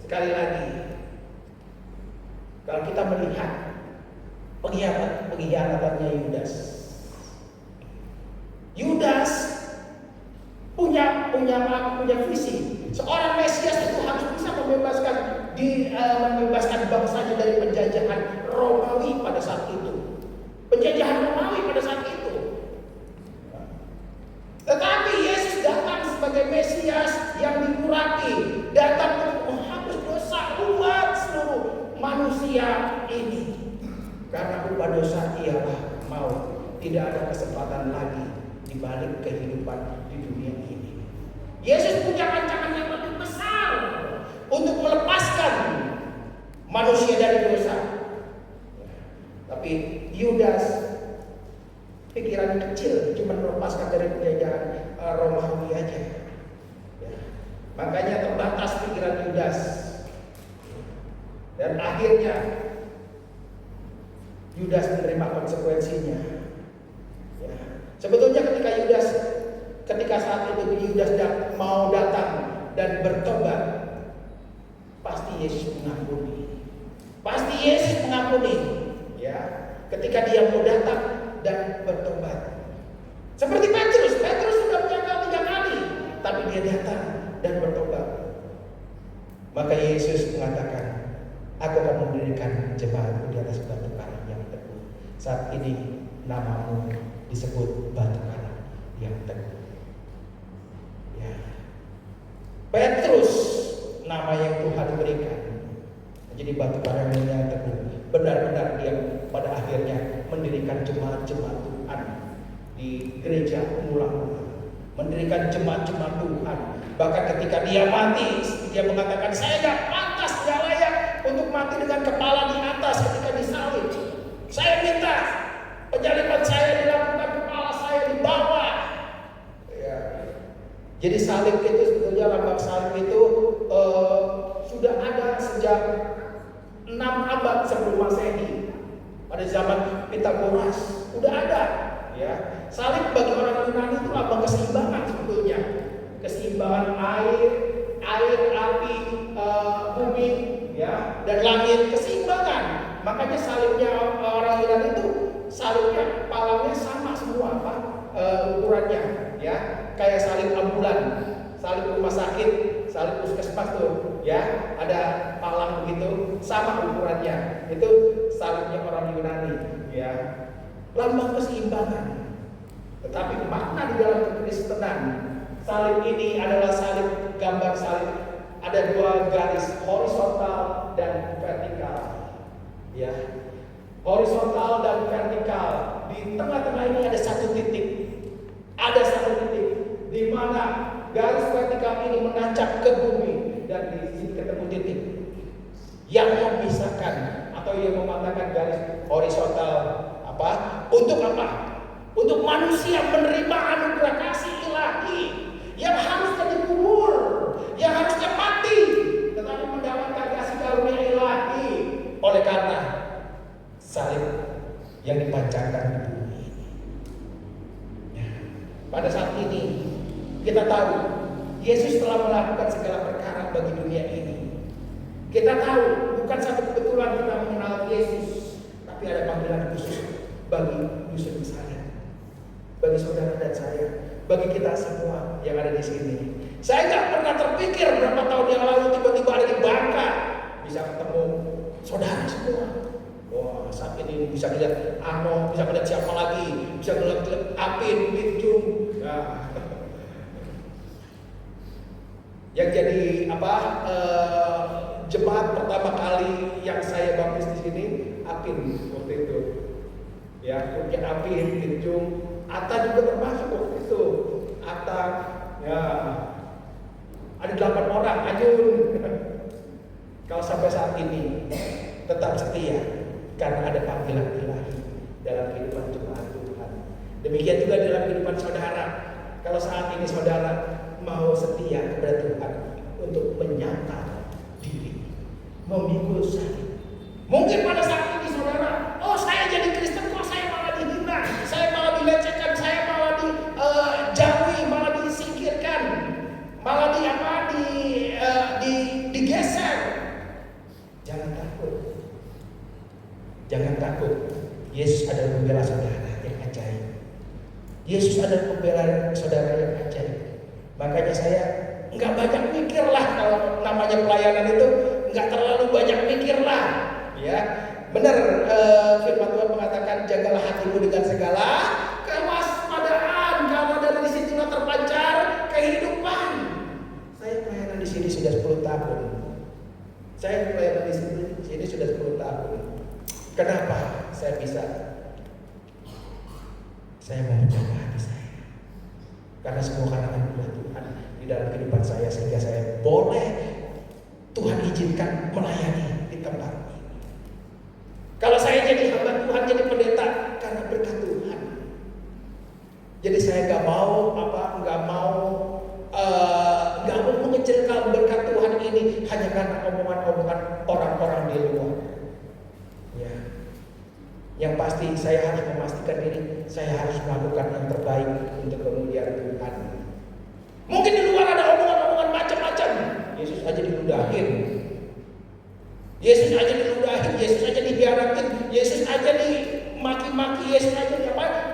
Speaker 2: sekali lagi, kalau kita melihat pengkhianatannya Yudas punya visi. Seorang Mesias itu harus bisa membebaskan bangsanya dari penjajahan Romawi pada saat itu. tidak ada kesempatan lagi di balik kehidupan di dunia ini. Yesus punya rancangan yang lebih besar untuk melepaskan manusia dari dosa. Tapi Yudas pikiran kecil, cuma melepaskan dari penjajahan Romawi aja. Makanya terbatas pikiran Yudas. Dan akhirnya Yudas menerima konsekuensinya. Sebetulnya ketika saat itu Yudas mau datang dan bertobat, pasti Yesus mengampuni. Pasti Yesus mengampuni. Ya, ketika dia mau datang dan bertobat. Seperti Petrus sudah menyangkal 3 kali, tapi dia datang dan bertobat. Maka Yesus mengatakan, aku akan mendirikan jemaatku di atas batu karang yang teguh. Saat ini namamu disebut batu karang yang teguh. Ya. Petrus, nama yang Tuhan berikan, jadi batu karang yang teguh. Benar-benar dia pada akhirnya mendirikan jemaat-jemaat Tuhan di gereja mula-mula, mendirikan jemaat-jemaat Tuhan. Bahkan ketika dia mati, dia mengatakan, saya gak pantas, gak layak untuk mati dengan kepala di atas ketika disalib. Saya minta penyaliban saya dilakukan, kepala saya di bawah. Ya. Jadi salib itu sebetulnya, lambang salib itu sudah ada sejak 6 abad sebelum Masehi. Pada zaman Pitagoras udah ada. Ya. Salib bagi orang Yunani itu lambang keseimbangan sebetulnya. Keseimbangan air, api, bumi, ya, dan langit, keseimbangan. Makanya salibnya orang Yunani itu salibnya palangnya sama semua, ukurannya, ya, kayak salib ambulan, salib rumah sakit, salib puskesmas tuh, ya, ada palang begitu, sama ukurannya. Itu salibnya orang Yunani, ya, lambang keseimbangan. Tetapi makna di dalam kekristenan, salib ini adalah salib, gambar salib. Ada 2 garis, horizontal dan vertikal. Ya. Horizontal dan vertikal. Di tengah-tengah ini ada satu titik. Ada satu titik di mana garis vertikal ini menancap ke bumi dan di sini ketemu titik yang memisahkan atau yang mematahkan garis horizontal. Apa? Untuk apa? Untuk manusia menerima anugerah kasih ilahi yang harusnya dikubur, yang harusnya mati, tetapi mendapatkan kasih karunia ilahi oleh karena salib yang dipanjangkan di bumi ini. Ya. Pada saat ini kita tahu Yesus telah melakukan segala perkara bagi dunia ini. Kita tahu bukan satu kebetulan kita mengenal Yesus, tapi ada panggilan khusus bagi Yusuf saya, bagi saudara dan saya, bagi kita semua yang ada di sini. Saya nggak pernah terpikir berapa tahun yang lalu tiba-tiba ada di Bangka bisa ketemu saudara semua. Wah, saat ini bisa lihat Ano, bisa lihat siapa lagi, bisa lihat Apin, Binjung. Nah. Yang jadi jemaat pertama kali yang saya baptis di sini Apin waktu itu. Ya, kemudian Apin, Binjung, Atta juga termasuk waktu itu. Atta, ya, ada 8 orang, Ajun. Kalau sampai saat ini tetap setia karena ada panggilan ilahi dalam kehidupan jemaat Tuhan. Demikian juga dalam kehidupan saudara. Kalau saat ini saudara mau setia kepada Tuhan untuk menyangkal diri, memikul salib. Mungkin pada saat ini saudara, oh saya jadi Kristen kok saya malah dihina, saya malah dilecehkan, saya malah dijauhi, malah disingkirkan, malah digeser. Jangan takut. Jangan takut. Yesus adalah pembela saudara yang ajaib. Yesus adalah pembela saudara yang ajaib. Makanya saya nggak banyak mikir lah kalau namanya pelayanan itu, nggak terlalu banyak mikir lah. Ya, benar firman Tuhan mengatakan jagalah hatimu dengan segala kewaspadaan karena dari situlah terpancar kehidupan. Saya pelayanan di sini sudah 10 tahun. Saya pelayanan di sini sudah 10 tahun. Kenapa saya bisa Saya mau menjaga hati saya. Karena semua karangan buah Tuhan di dalam kehidupan saya, sehingga saya boleh Tuhan izinkan melayani di tempat ini. Kalau saya jadi hamba Tuhan, jadi pendeta, karena berkat Tuhan. Jadi saya nggak mau mengecilkan berkat Tuhan ini hanya karena omongan-omongan orang-orang di luar. Ya. Yang pasti saya harus memastikan diri, saya harus melakukan yang terbaik untuk kemuliaan Tuhan. Mungkin di luar ada omongan-omongan macam-macam. Yesus aja diludahin. Yesus aja diludahin, Yesus aja dihianatin, Yesus aja dimaki-maki, Yesus aja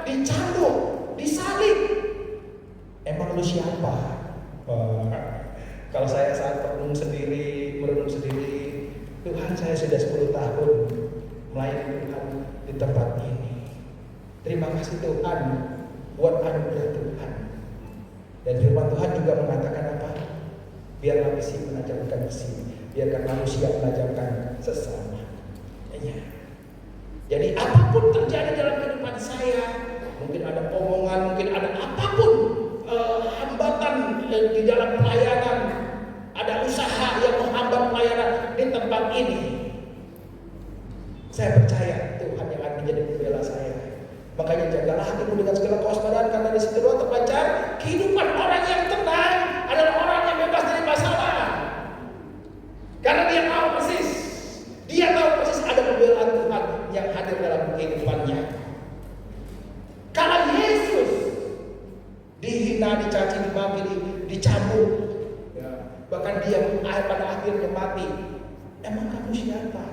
Speaker 2: dicambuk, disalib. Emang lu siapa? Kalau saya saat merenung sendiri, Tuhan, saya sudah 10 tahun melayani Tuhan di tempat ini. Terima kasih Tuhan buat anugerah Tuhan. Dan firman Tuhan juga mengatakan apa? Biarlah besi menajamkan besi, biarkan manusia menajamkan sesama. Ya. Jadi apapun terjadi dalam kehidupan saya, mungkin ada omongan, mungkin ada apapun hambatan di dalam pelayanan, ada usaha yang menghambat pelayanan di tempat ini. Saya percaya Tuhan yang akan menjadi pembela saya. Makanya jagalah hatimu dengan segala kewaspadaan, karena di situ terpancar kehidupan orang yang tenang adalah orang yang bebas dari masalah. Karena dia tahu persis ada pembelaan Tuhan yang hadir dalam kehidupannya. Kalau Yesus dihina, dicaci, dimaki, dicambuk, bahkan dia pada akhirnya mati, emang kamu siapa?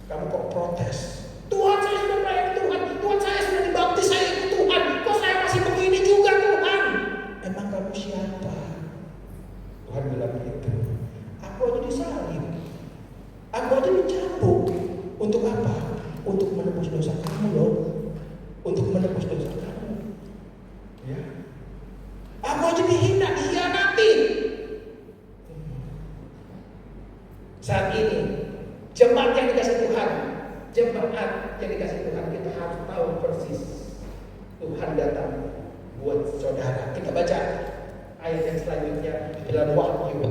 Speaker 2: Kamu kok protes? Tuhan, saya sudah melayani Tuhan. Tuhan, saya sudah dibaptis, saya ikut Tuhan. Kok saya masih begini juga Tuhan? Emang kamu siapa? Tuhan bilang begitu. Aku aja disalib. Aku aja dicambuk. Untuk apa? Untuk menebus dosa kamu loh. Untuk menebus dosa kamu. Ya. Aku aja dihina, dikhianati. Saat ini jemaat yang dikasih Tuhan, kita harus tahu persis Tuhan datang buat saudara. Kita baca ayat yang selanjutnya dalam Wahyu.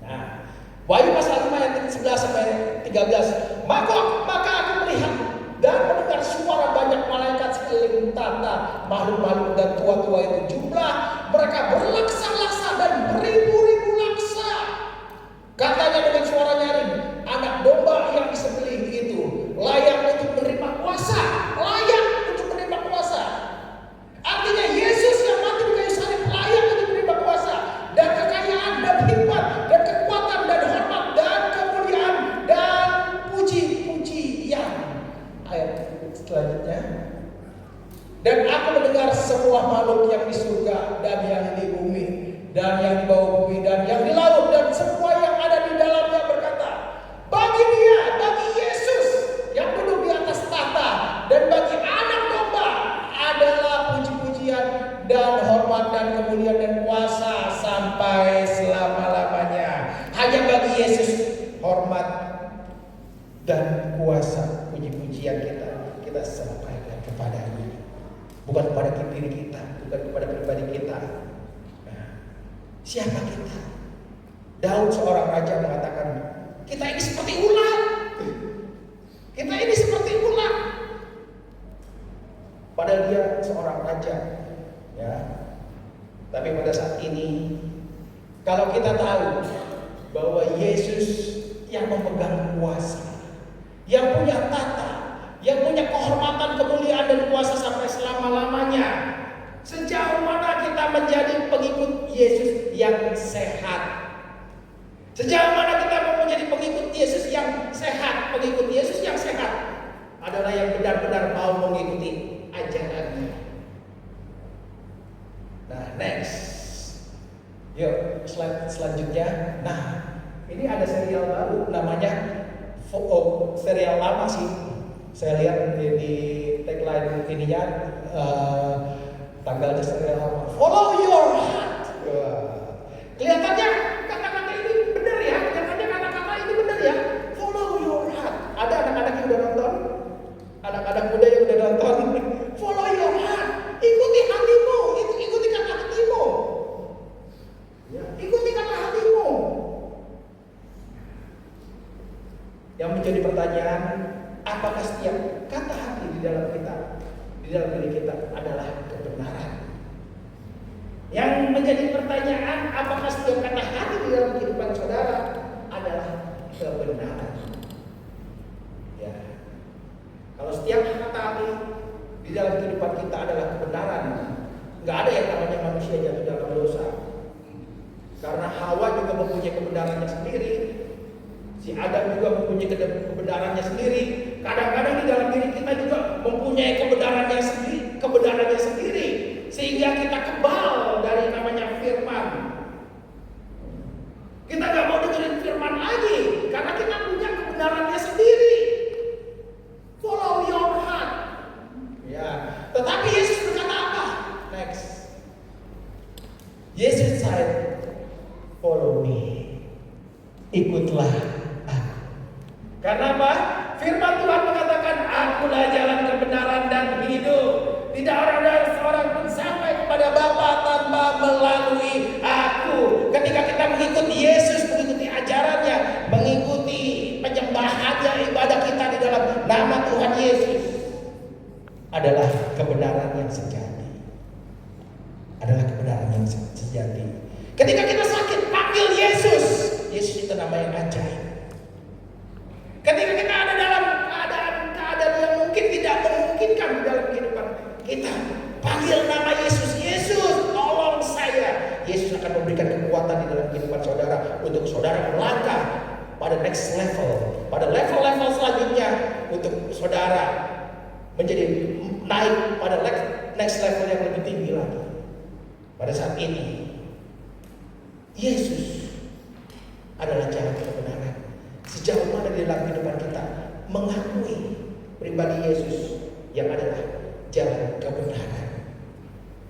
Speaker 2: Nah, Wahyu pasal 5 ayat 11 sampai 13. Maka aku melihat dan mendengar suara banyak malaikat sekeliling tata, makhluk-makhluk dan tua-tua itu. Jumlah mereka berlaksa-laksa dan beribu-ribu laksa. Katanya dengan suara nyaring, anak domba yang disembelih itu layak untuk menerima kuasa. Artinya Yesus yang mati di kayu salib layak untuk menerima kuasa dan kekayaan dan hikmat dan kekuatan dan hormat dan kemuliaan dan puji-pujian. Ayat selanjutnya. Dan aku mendengar semua makhluk yang di surga dan yang di bumi dan yang di bawah bumi dan yang di laut dan semua yang ada di dalamnya berkata, bagi Dia, bagi Yesus yang duduk di atas tahta dan bagi anak domba adalah puji-pujian dan hormat dan kemuliaan dan kuasa sampai selama-lamanya. Hanya bagi Yesus hormat dan kuasa, puji-pujian kita sampaikan kepada-Nya. Bukan kepada diri kita, bukan kepada pribadi kita. Nah, siapa kita? Daud seorang raja mengatakan, kita ini seperti ular. Kita ini seperti ular. Padahal dia seorang raja, ya. Tapi pada saat ini, kalau kita tahu bahwa Yesus yang memegang kuasa, yang punya tata, yang punya kehormatan, kemuliaan dan kuasa sampai selama-lamanya, sejauh mana kita menjadi pengikut Yesus yang sehat? Sejauh mana kita mau menjadi pengikut Yesus yang sehat? Pengikut Yesus yang sehat adalah yang benar-benar mau mengikuti ajarannya. Nah, next. Yuk, slide selanjutnya. Nah, ini ada serial baru namanya serial lama sih. Saya lihat di tagline ininya tanggalnya serial lama. Follow your heart. Kelihatannya kata-kata ini benar ya. Kelihatannya kata-kata ini benar ya. Follow your heart. Ada anak-anak yang udah nonton? Anak-anak muda yang udah nonton? Follow your heart. adalah kebenaran. Yang menjadi pertanyaan, apakah setiap kata hati di dalam kehidupan saudara adalah kebenaran? Ya. Kalau setiap kata hati di dalam kehidupan kita adalah kebenaran, nggak ada yang namanya manusia jatuh dalam dosa. Karena Hawa juga mempunyai kebenarannya sendiri, si Adam juga mempunyai kebenarannya sendiri. Kadang-kadang di dalam diri kita juga mempunyai kebenarannya sendiri, sehingga kita kebal dari namanya firman. Kita nggak mau dengerin firman lagi karena kita punya kebenarannya sendiri. Follow your heart. Ya, tetapi Yesus berkata apa? Next. Yesus said, follow me. Ikutlah aku. Karena apa? Firman Tuhan mengatakan, akulah jalan kebenaran dan hidup. Tidak ada seorang pun sampai kepada Bapa tanpa melalui aku. Ketika kita mengikuti Yesus, mengikuti ajarannya, mengikuti penyembahannya, ibadah kita di dalam nama Tuhan Yesus, adalah kebenaran yang sejati. Adalah kebenaran yang sejati. Ketika kita sakit, panggil Yesus. Yesus itu namanya ajaib. Ketika kita ada dalam keadaan yang mungkin tidak memungkinkan di dalam kehidupan kita, panggil nama Yesus. Yesus, tolong saya. Yesus akan memberikan kekuatan di dalam kehidupan saudara untuk saudara melangkah pada next level, pada level-level selanjutnya untuk saudara menjadi naik pada next level yang lebih tinggi lagi. Pada saat ini, Yesus adalah jalan kebenaran. Sejauh mana di dalam kehidupan kita mengakui pribadi Yesus yang adalah jalan kebenaran.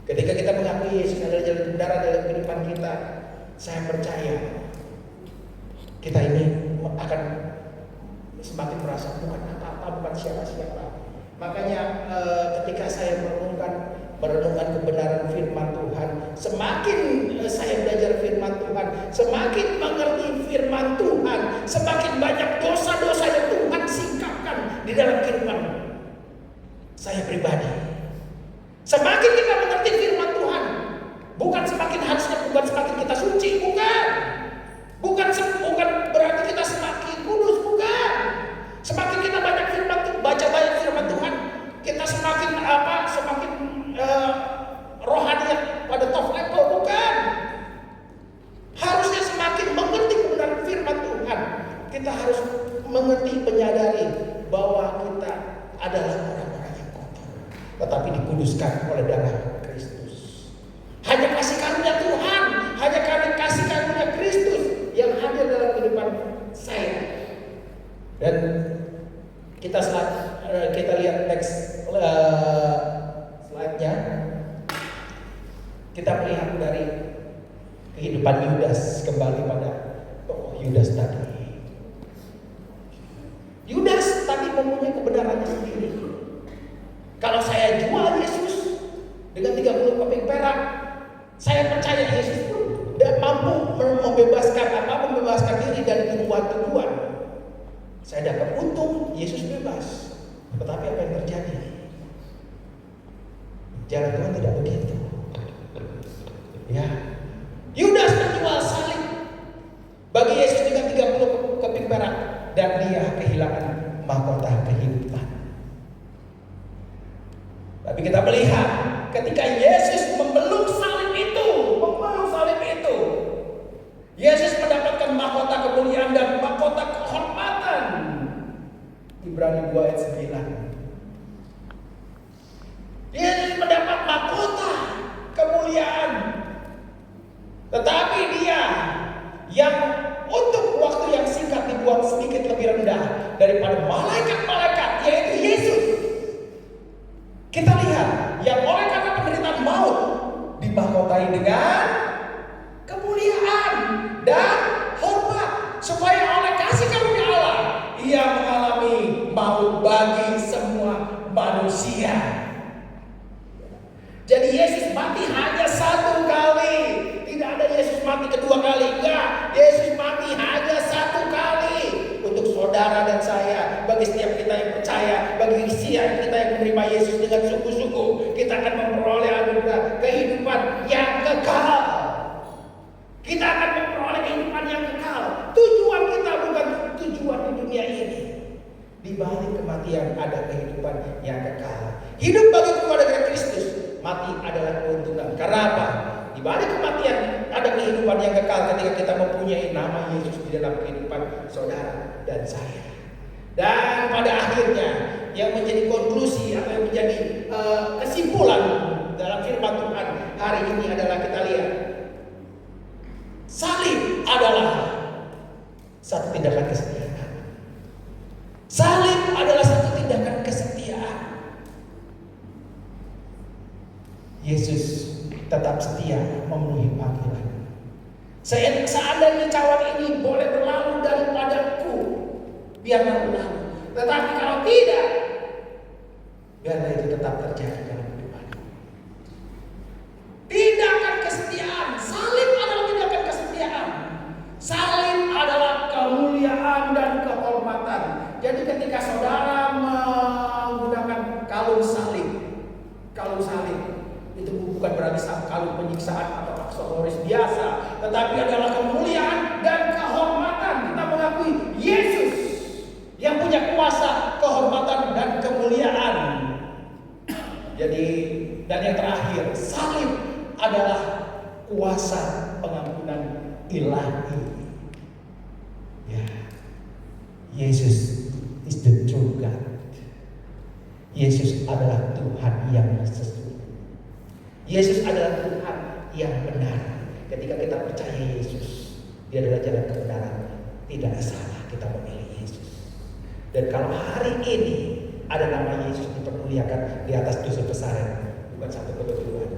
Speaker 2: Ketika kita mengakui Yesus adalah jalan kebenaran dalam kehidupan kita, saya percaya kita ini akan semakin merasa bukan apa-apa, bukan siapa-siapa. Makanya ketika saya merenungkan kebenaran firman Tuhan, semakin saya belajar firman Tuhan, semakin mengerti firman Tuhan, semakin banyak dosa-dosa yang Tuhan singkapkan di dalam kehidupan saya pribadi. Semakin kita mengerti firman Tuhan, bukan semakin kita suci, bukan berarti kita semakin kudus, bukan. Semakin kita banyak baca banyak firman Tuhan, kita semakin rohani pada top level, bukan. Harusnya semakin mengerti kebenaran firman Tuhan, kita harus mengerti, menyadari bahwa kita adalah orang-orang yang kotor, tetapi dikuduskan oleh darah Kristus. Hanya kasih karunia Tuhan, hanya kasih karunia Kristus yang hadir dalam kehidupan saya. Dan kita lihat next slide-nya. Kita melihat dari kehidupan Yudas, kembali pada tokoh Yudas tadi. Yudas tadi mempunyai kebenarannya sendiri. Kalau saya jual Yesus dengan 30 keping perak, saya percaya Yesus pun tidak mampu membebaskan diri dari tuduhan-tuduhan. Saya dapat untung, Yesus bebas. Tetapi apa yang terjadi? Jalan Tuhan tidak begitu. Ya, Yudas menjual salib bagi Yesus dengan 30 keping perak, dan dia kehilangan mahkota kehidupan. Tapi kita melihat ketika Yesus membelung salib itu, Yesus mendapatkan mahkota kemuliaan dan mahkota kehormatan. Ibrani 2 ayat 9. Yesus mendapat mahkota kemuliaan. Tetapi dia yang untuk waktu yang singkat dibuat sedikit lebih rendah daripada malaikat-malaikat, yaitu Yesus. Kita lihat yang oleh karena penderitaan maut dimahkotai dengan kemuliaan dan hormat, supaya oleh kasih karunia Allah ia mengalami maut bagi semua manusia. Jadi Yesus mati hanya satu kali. Tidak ada Yesus mati kedua kali. Enggak. Yesus mati hanya satu kali. Untuk saudara dan saya. Bagi setiap kita yang percaya. Bagi kita yang menerima Yesus dengan sungguh-sungguh, kita akan memperoleh anugerah kehidupan yang kekal. Kita akan memperoleh kehidupan yang kekal. Tujuan kita bukan tujuan di dunia ini. Di balik kematian ada kehidupan yang kekal. Hidup bagi keluarga Kristus, mati adalah keuntungan. Karena apa? Di balik kematian ada kehidupan yang kekal ketika kita mempunyai nama Yesus di dalam kehidupan saudara dan saya. Dan pada akhirnya yang menjadi konklusi atau yang menjadi kesimpulan dalam firman Tuhan hari ini adalah kita lihat salib adalah satu tindakan kesetiaan. Salib adalah satu tindakan kesetiaan. Yesus tetap setia memenuhi panggilan. Seandainya cawan ini boleh berlalu daripadaku, biarlah berlalu. Tetapi kalau tidak, biarlah itu tetap terjadi dalam kehidupanku. Tindakan kesetiaan. Salib adalah tindakan kesetiaan. Salib adalah kemuliaan dan kehormatan. Jadi ketika saudara menggunakan kalung salib itu bukan berarti kalung penyiksaan atau aksesoris biasa, tetapi adalah kemuliaan dan kehormatan. Kita mengakui Yesus yang punya kuasa, kehormatan dan kemuliaan. Jadi dan yang terakhir, salib adalah kuasa pengampunan ilahi. Ya, Yesus is the true God. Yesus adalah Tuhan yang sesungguhnya. Yesus adalah Tuhan yang benar. Ketika kita percaya Yesus, Dia adalah jalan kebenaran. Tidak salah kita memilih Yesus. Dan kalau hari ini ada nama Yesus dipermuliakan di atas dosa besar, bukan satu kebetulan.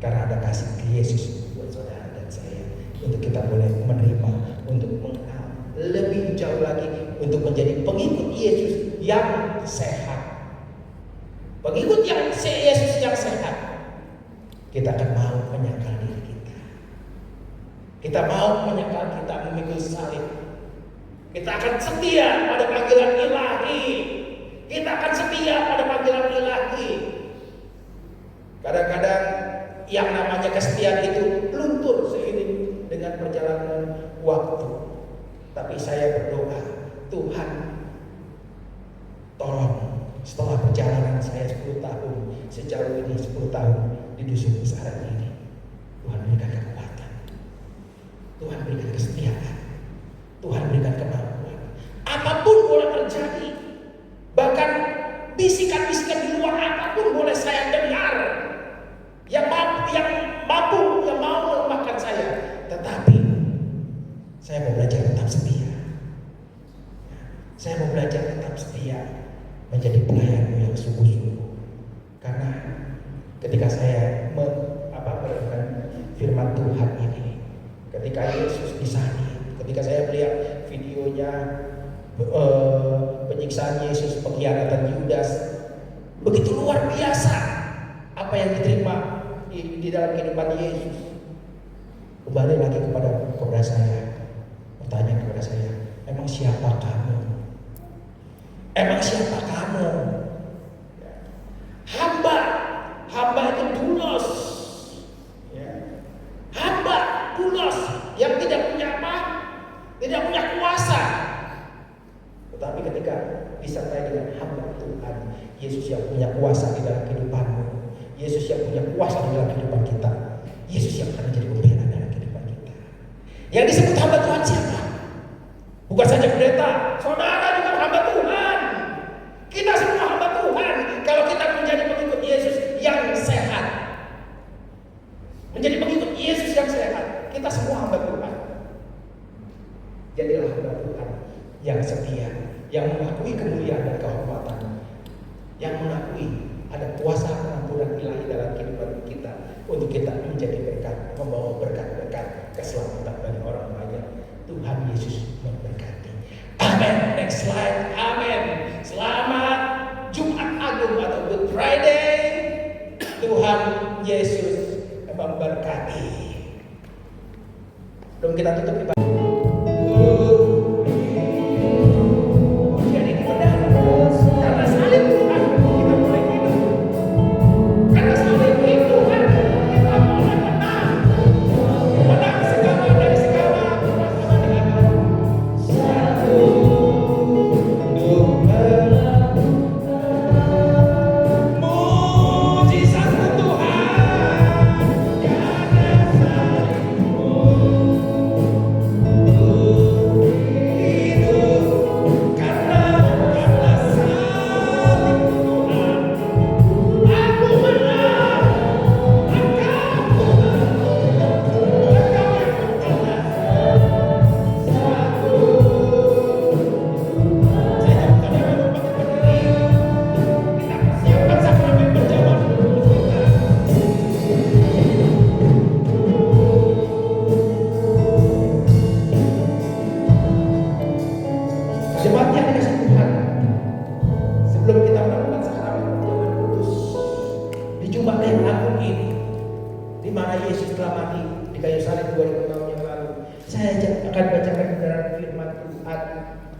Speaker 2: Karena ada kasih Yesus buat saudara dan saya, untuk kita boleh menerima, untuk mengenal lebih jauh lagi, untuk menjadi pengikut Yesus yang sehat. Pengikut yang Yesus yang sehat, kita akan mau menyangkal diri kita. Kita mau menyangkal kita memikul salib. Kita akan setia pada panggilan ilahi. Kita akan setia pada panggilan ilahi. Kadang-kadang yang namanya kesetiaan itu luntur seiring dengan perjalanan waktu. Tapi saya berdoa, Tuhan tolong setelah perjalanan saya 10 tahun, sejauh ini 10 tahun di dusun besaran ini, Tuhan berikan kekuatan, Tuhan berikan kesetiaan, Tuhan berikan kemampuan. Apapun boleh terjadi, bahkan bisikan-bisikan di luar apapun boleh saya dengar, yang mampu, yang mau melemahkan saya, tetapi saya mau belajar tetap setia. Saya mau belajar tetap setia, menjadi pelayanmu yang sungguh-sungguh. Karena ketika saya merenungkan firman Tuhan ini, ketika Yesus disalib, ketika saya melihat videonya penyiksaan Yesus, pengkhianatan Yudas, begitu luar biasa apa yang diterima di dalam kehidupan Yesus. Kembali lagi kepada saya, bertanya kepada saya, emang siapa kamu? Emang siapa kamu? Hamba itu dulos. Ya. Hamba dulos yang tidak punya apa? Tidak punya kuasa. Tetapi ketika disertai dengan hamba Tuhan, Yesus yang punya kuasa di dalam kehidupanmu, Yesus yang punya kuasa di dalam kehidupan kita, Yesus yang akan menjadi pembela dalam kehidupan kita. Yang disebut hamba Tuhan siapa? Bukan saja pendeta, saudara juga hamba Tuhan. Kita semua hamba Tuhan. Kalau kita menjadi pengikut Yesus yang sehat, menjadi pengikut Yesus yang sehat, kita semua hamba Tuhan. Jadilah hamba Tuhan yang setia, yang mengakui kemuliaan dan kehormatan, yang mengakui ada kuasa pengampunan ilahi dalam kehidupan kita, untuk kita menjadi berkat, membawa berkat-berkat keselamatan bagi orang banyak. Tuhan Yesus memberkati. Amin. Next slide. Amin. Selamat Jumat Agung atau Good Friday. Tuhan Yesus memberkati. Belum kita tutup ibadah. Jadi di benar, karena Yesus telah mati di kayu salib 2000 tahun yang lalu. Saya akan bacakan kebenaran firman Tuhan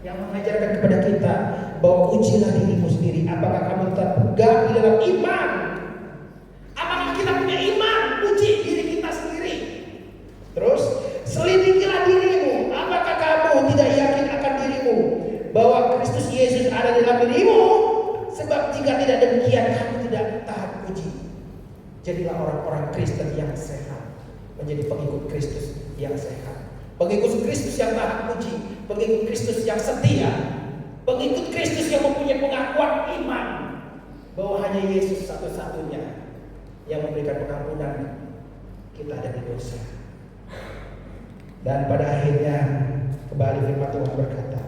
Speaker 2: yang mengajarkan kepada kita bahwa ujilah dirimu sendiri. Apakah kamu tetap pegang di dalam iman? Apakah kita punya iman? Uji diri kita sendiri. Terus selidikilah dirimu. Apakah kamu tidak yakin akan dirimu bahwa Kristus Yesus ada dalam dirimu? Sebab jika tidak demikian, kamu tidak tahan uji. Jadilah orang-orang Kristen yang sehat, menjadi pengikut Kristus yang sehat, pengikut Kristus yang tahan uji, pengikut Kristus yang setia, pengikut Kristus yang mempunyai pengakuan iman bahwa hanya Yesus satu-satunya yang memberikan pengampunan kita dari dosa. Dan pada akhirnya kembali firman Tuhan berkata,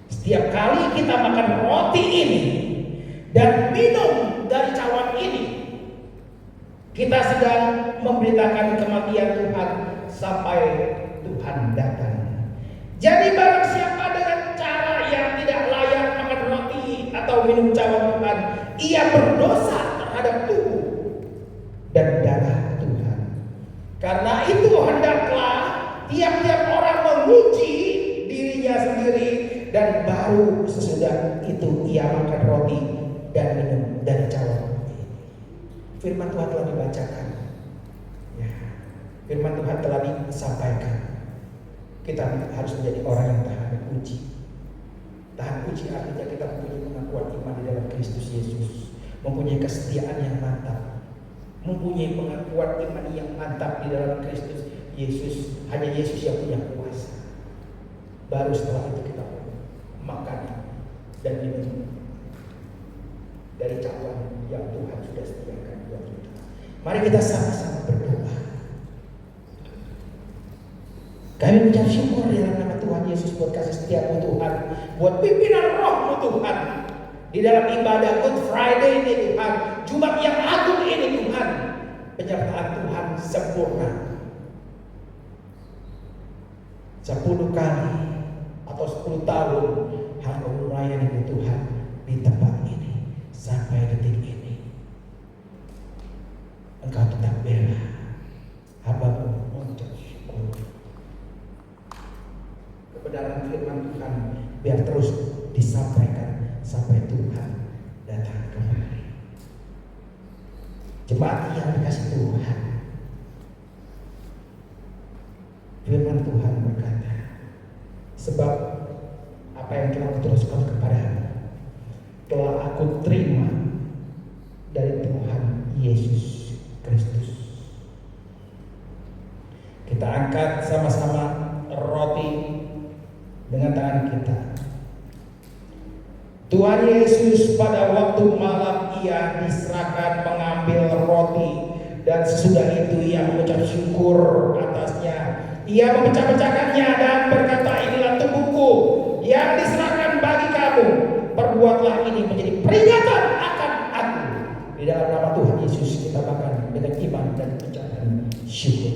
Speaker 2: setiap kali kita makan roti ini dan minum dari cawan ini, kita sedang memberitakan kematian Tuhan sampai Tuhan datang. Jadi barang siapa dengan cara yang tidak layak makan roti atau minum cawan Tuhan, ia berdosa terhadap tubuh dan darah Tuhan. Karena itu hendaklah tiap-tiap orang menguji dirinya sendiri, dan baru sesudah itu ia makan roti dan minum dari cawan. Firman Tuhan telah dibacakan, ya. Firman Tuhan telah disampaikan. Kita harus menjadi orang yang tahan uji. Tahan uji artinya kita mempunyai pengakuan iman di dalam Kristus Yesus, mempunyai kesetiaan yang mantap, mempunyai pengakuan iman yang mantap di dalam Kristus Yesus. Hanya Yesus yang punya kuasa. Baru setelah itu kita makan dan minum dari cawan yang Tuhan sudah sediakan buat kita. Mari kita sama-sama berdoa. Kami mengucap syukur di dalam nama Tuhan Yesus buat kasih setiamu Tuhan, buat pimpinan rohmu Tuhan di dalam ibadah Good Friday ini Tuhan, Jumat yang agung ini Tuhan. Penyertaan Tuhan sempurna 10 kali atau 10 tahun hamba melayani Tuhan di tempat ini sampai detik ini. Engkau tetap bela hamba-Mu mengucap syukur. Kebenaran firman Tuhan biar terus disampaikan sampai Tuhan datang kembali. Jemaat yang dikasih Tuhan, firman Tuhan berkata, sebab apa yang telah kuteruskan kepadamu telah aku terima dari Tuhan Yesus Kristus. Kita angkat sama-sama roti dengan tangan kita. Tuhan Yesus pada waktu malam ia diserahkan mengambil roti, dan sesudah itu ia mengucap syukur atasnya. Ia memecah-pecahkannya dan berkata, inilah tubuhku yang diserahkan bagi kamu. Perbuatlah ini menjadi peringatan akan aku. Di dalam nama Tuhan Yesus kita makan dengan iman dan ucapan syukur.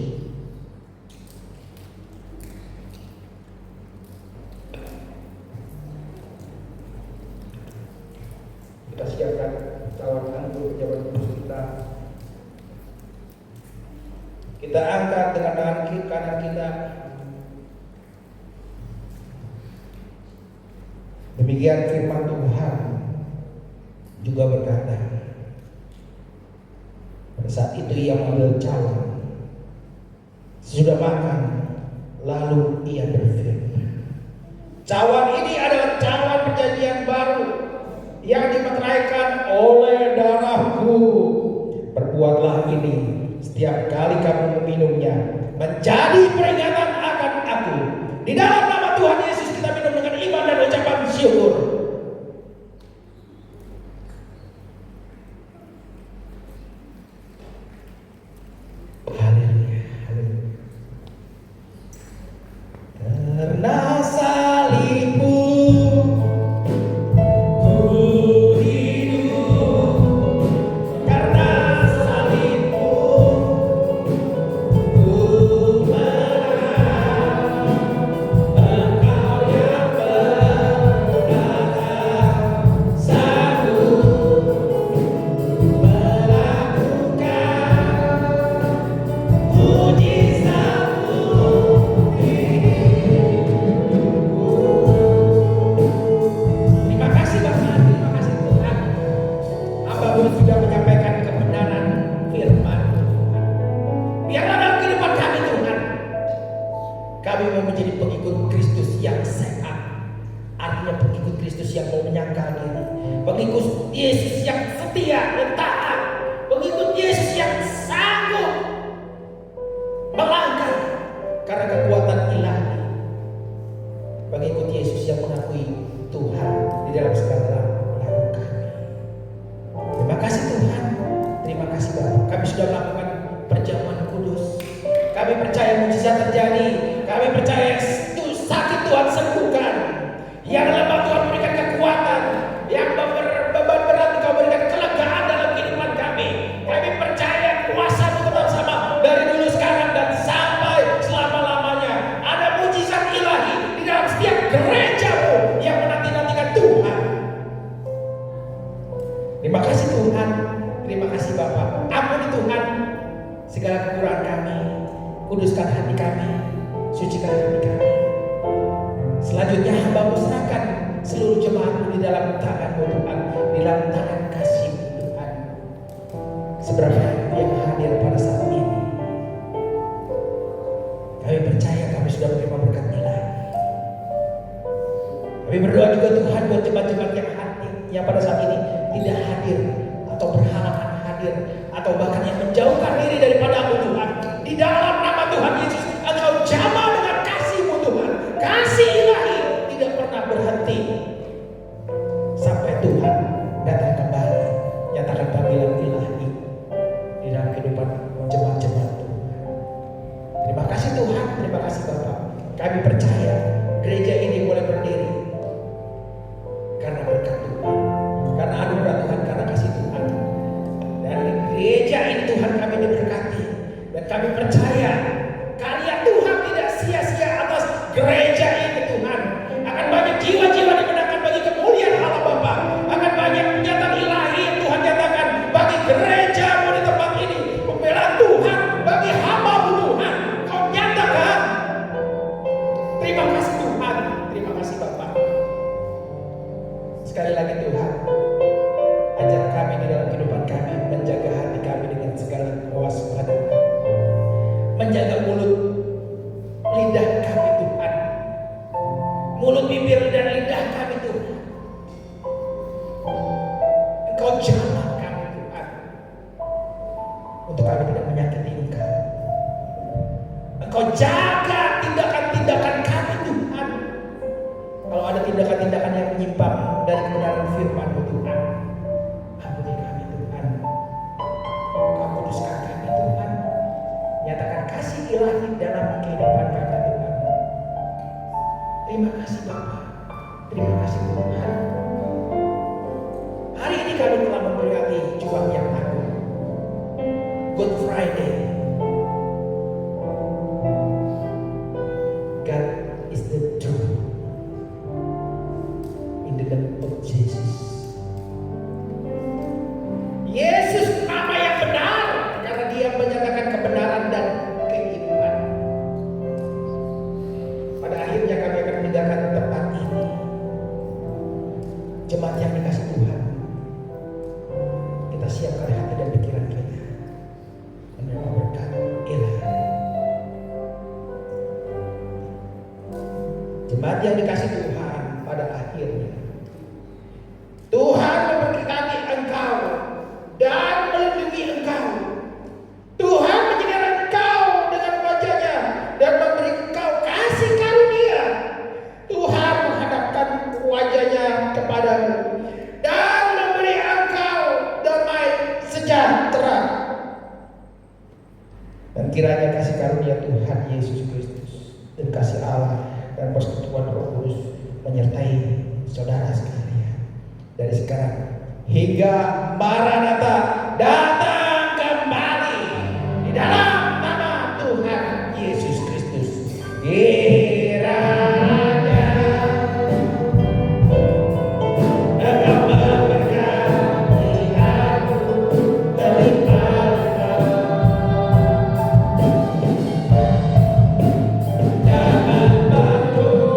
Speaker 2: Kita siapkan cawan anggur pejabat kudus kita. Kita angkat dengan tangan kanan kita. Demikian firman Tuhan juga berkata, pada saat itu ia mengambil cawan, sesudah makan, lalu ia berfirman, cawan ini adalah cawan perjanjian baru yang dimeteraikan oleh darahku. Perbuatlah ini setiap kali kamu meminumnya menjadi peringatan akan aku. Di dalam nama Tuhan Yesus kita minum dengan iman dan ucapan syukur. Haleluya, haleluya. Karena salibmu
Speaker 3: Engkau
Speaker 2: pengikut Kristus yang mau menyangkal diri, pengikut Yesus yang setia dan taat, pengikut Yesus yang sanggup melangkah karena kekuatan ilahi, pengikut Yesus yang mengakui Tuhan di dalam segala lakukan. Terima kasih Tuhan, terima kasih Bapak. Kami sudah melakukan perjamuan kudus. Kami percaya mujizat terjadi. Kami percaya sakit Tuhan sembuhkan. Yang lemah Tuhan berikan kekuatan. Yang beban berat Engkau berikan kelegaan dalam kehidupan kami. Kami percaya kuasa-Mu tetap sama dari dulu, sekarang, dan sampai selama-lamanya. Ada mujizat ilahi di dalam setiap gereja-Mu yang menanti-nantikan Tuhan. Terima kasih Tuhan. Terima kasih Bapak. Ampuni Tuhan segala kekurangan kami. Kuduskan hati kami, sucikan hati kami. Selanjutnya hamba-Mu serahkan seluruh jemaat-Mu di dalam tangan-Mu Tuhan, di dalam tangan kasih-Mu Tuhan. Seberapa yang hadir pada saat ini, kami percaya kami sudah menerima berkat ilahi. Kami berdoa juga Tuhan buat jemaat-jemaat yang hadir, yang pada saat ini tidak hadir atau berhalangan hadir, atau bahkan yang menjauhkan diri daripada-Mu Tuhan. Di dalam nama Tuhan Yesus, Engkau jamah dengan kasih-Mu Tuhan. Kasih ilahi tidak pernah berhenti sampai Tuhan datang kembali. Nyatakan panggilan ilahi di dalam kehidupan jemaat-jemaat Tuhan. Terima kasih Tuhan, terima kasih Bapak. Kami percaya gereja ini boleh berdiri karena berkat Tuhan, karena anugerah Tuhan, karena kasih Tuhan. Dan gereja ini Tuhan kami diberkati. Dan kami percaya karya Tuhan tidak sia-sia atas gereja ini Tuhan. Akan banyak jiwa-jiwa dimenangkan bagi kemuliaan Allah Bapa. Akan banyak penyataan ilahi yang Tuhan nyatakan bagi gereja-Mu di tempat ini. Pembelaan Tuhan bagi hamba-Mu Tuhan. Kau nyatakan. Terima kasih Tuhan. Terima kasih Bapak. Sekali lagi Tuhan, ajar kami di dalam kehidupan kami, menjaga hati kami dengan segala kewaspadaan, menjaga mulut lidah kami Tuhan, mulut bibir dan lidah kami Tuhan. Engkau jamah kami Tuhan, untuk kami tidak menyakiti Engkau. Engkau jaga tindakan-tindakan kami Tuhan. Kalau ada tindakan-tindakan yang menyimpang dari kebenaran firman-Mu Tuhan, ampuni kami Tuhan. Kau kuduskan kami Tuhan. Nyatakan kasih ilahi dalam kehidupan kami Tuhan. Terima kasih Bapa. Terima kasih Tuhan. Hari ini kami telah memperingati Jumat yang agung, Good Friday. God is the truth. In the name of Jesus. Yesus nama yang benar karena Dia menyatakan kebenaran dan kehidupan. Pada akhirnya kami akan meninggalkan tempat ini. Jemaat yang dikasih Tuhan, kita siapkan hati dan pikiran kita menerima berkat ilahi. Jemaat yang dikasih Tuhan, pada akhirnya Tuhan memberkati engkau dan melindungi engkau. Tuhan menyinari engkau dengan wajah-Nya dan memberi engkau kasih karunia. Tuhan menghadapkan wajah-Nya kepadamu dan memberi engkau damai sejahtera. Dan kiranya kasih karunia Tuhan Yesus Kristus dan kasih Allah dan persekutuan Roh Kudus menyertai saudara sekalian dari sekarang hingga Maranatha datang kembali di dalam nama Tuhan Yesus Kristus. Kiranya Engkau memberkati aku, melimpahkan jangan berdoa.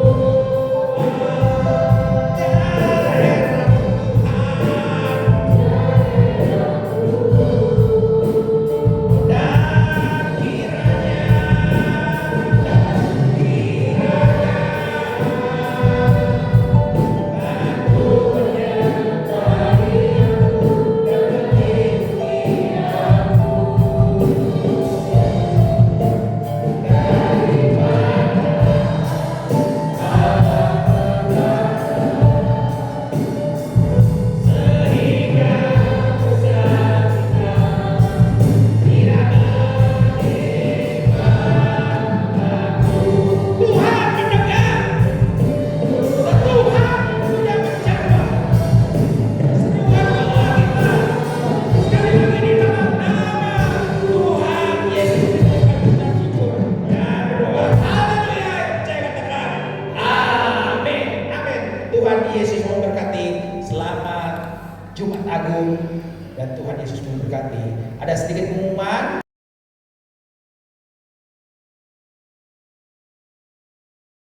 Speaker 2: Yesus memberkati. Selamat Jumat Agung dan Tuhan Yesus memberkati. Ada sedikit pengumuman.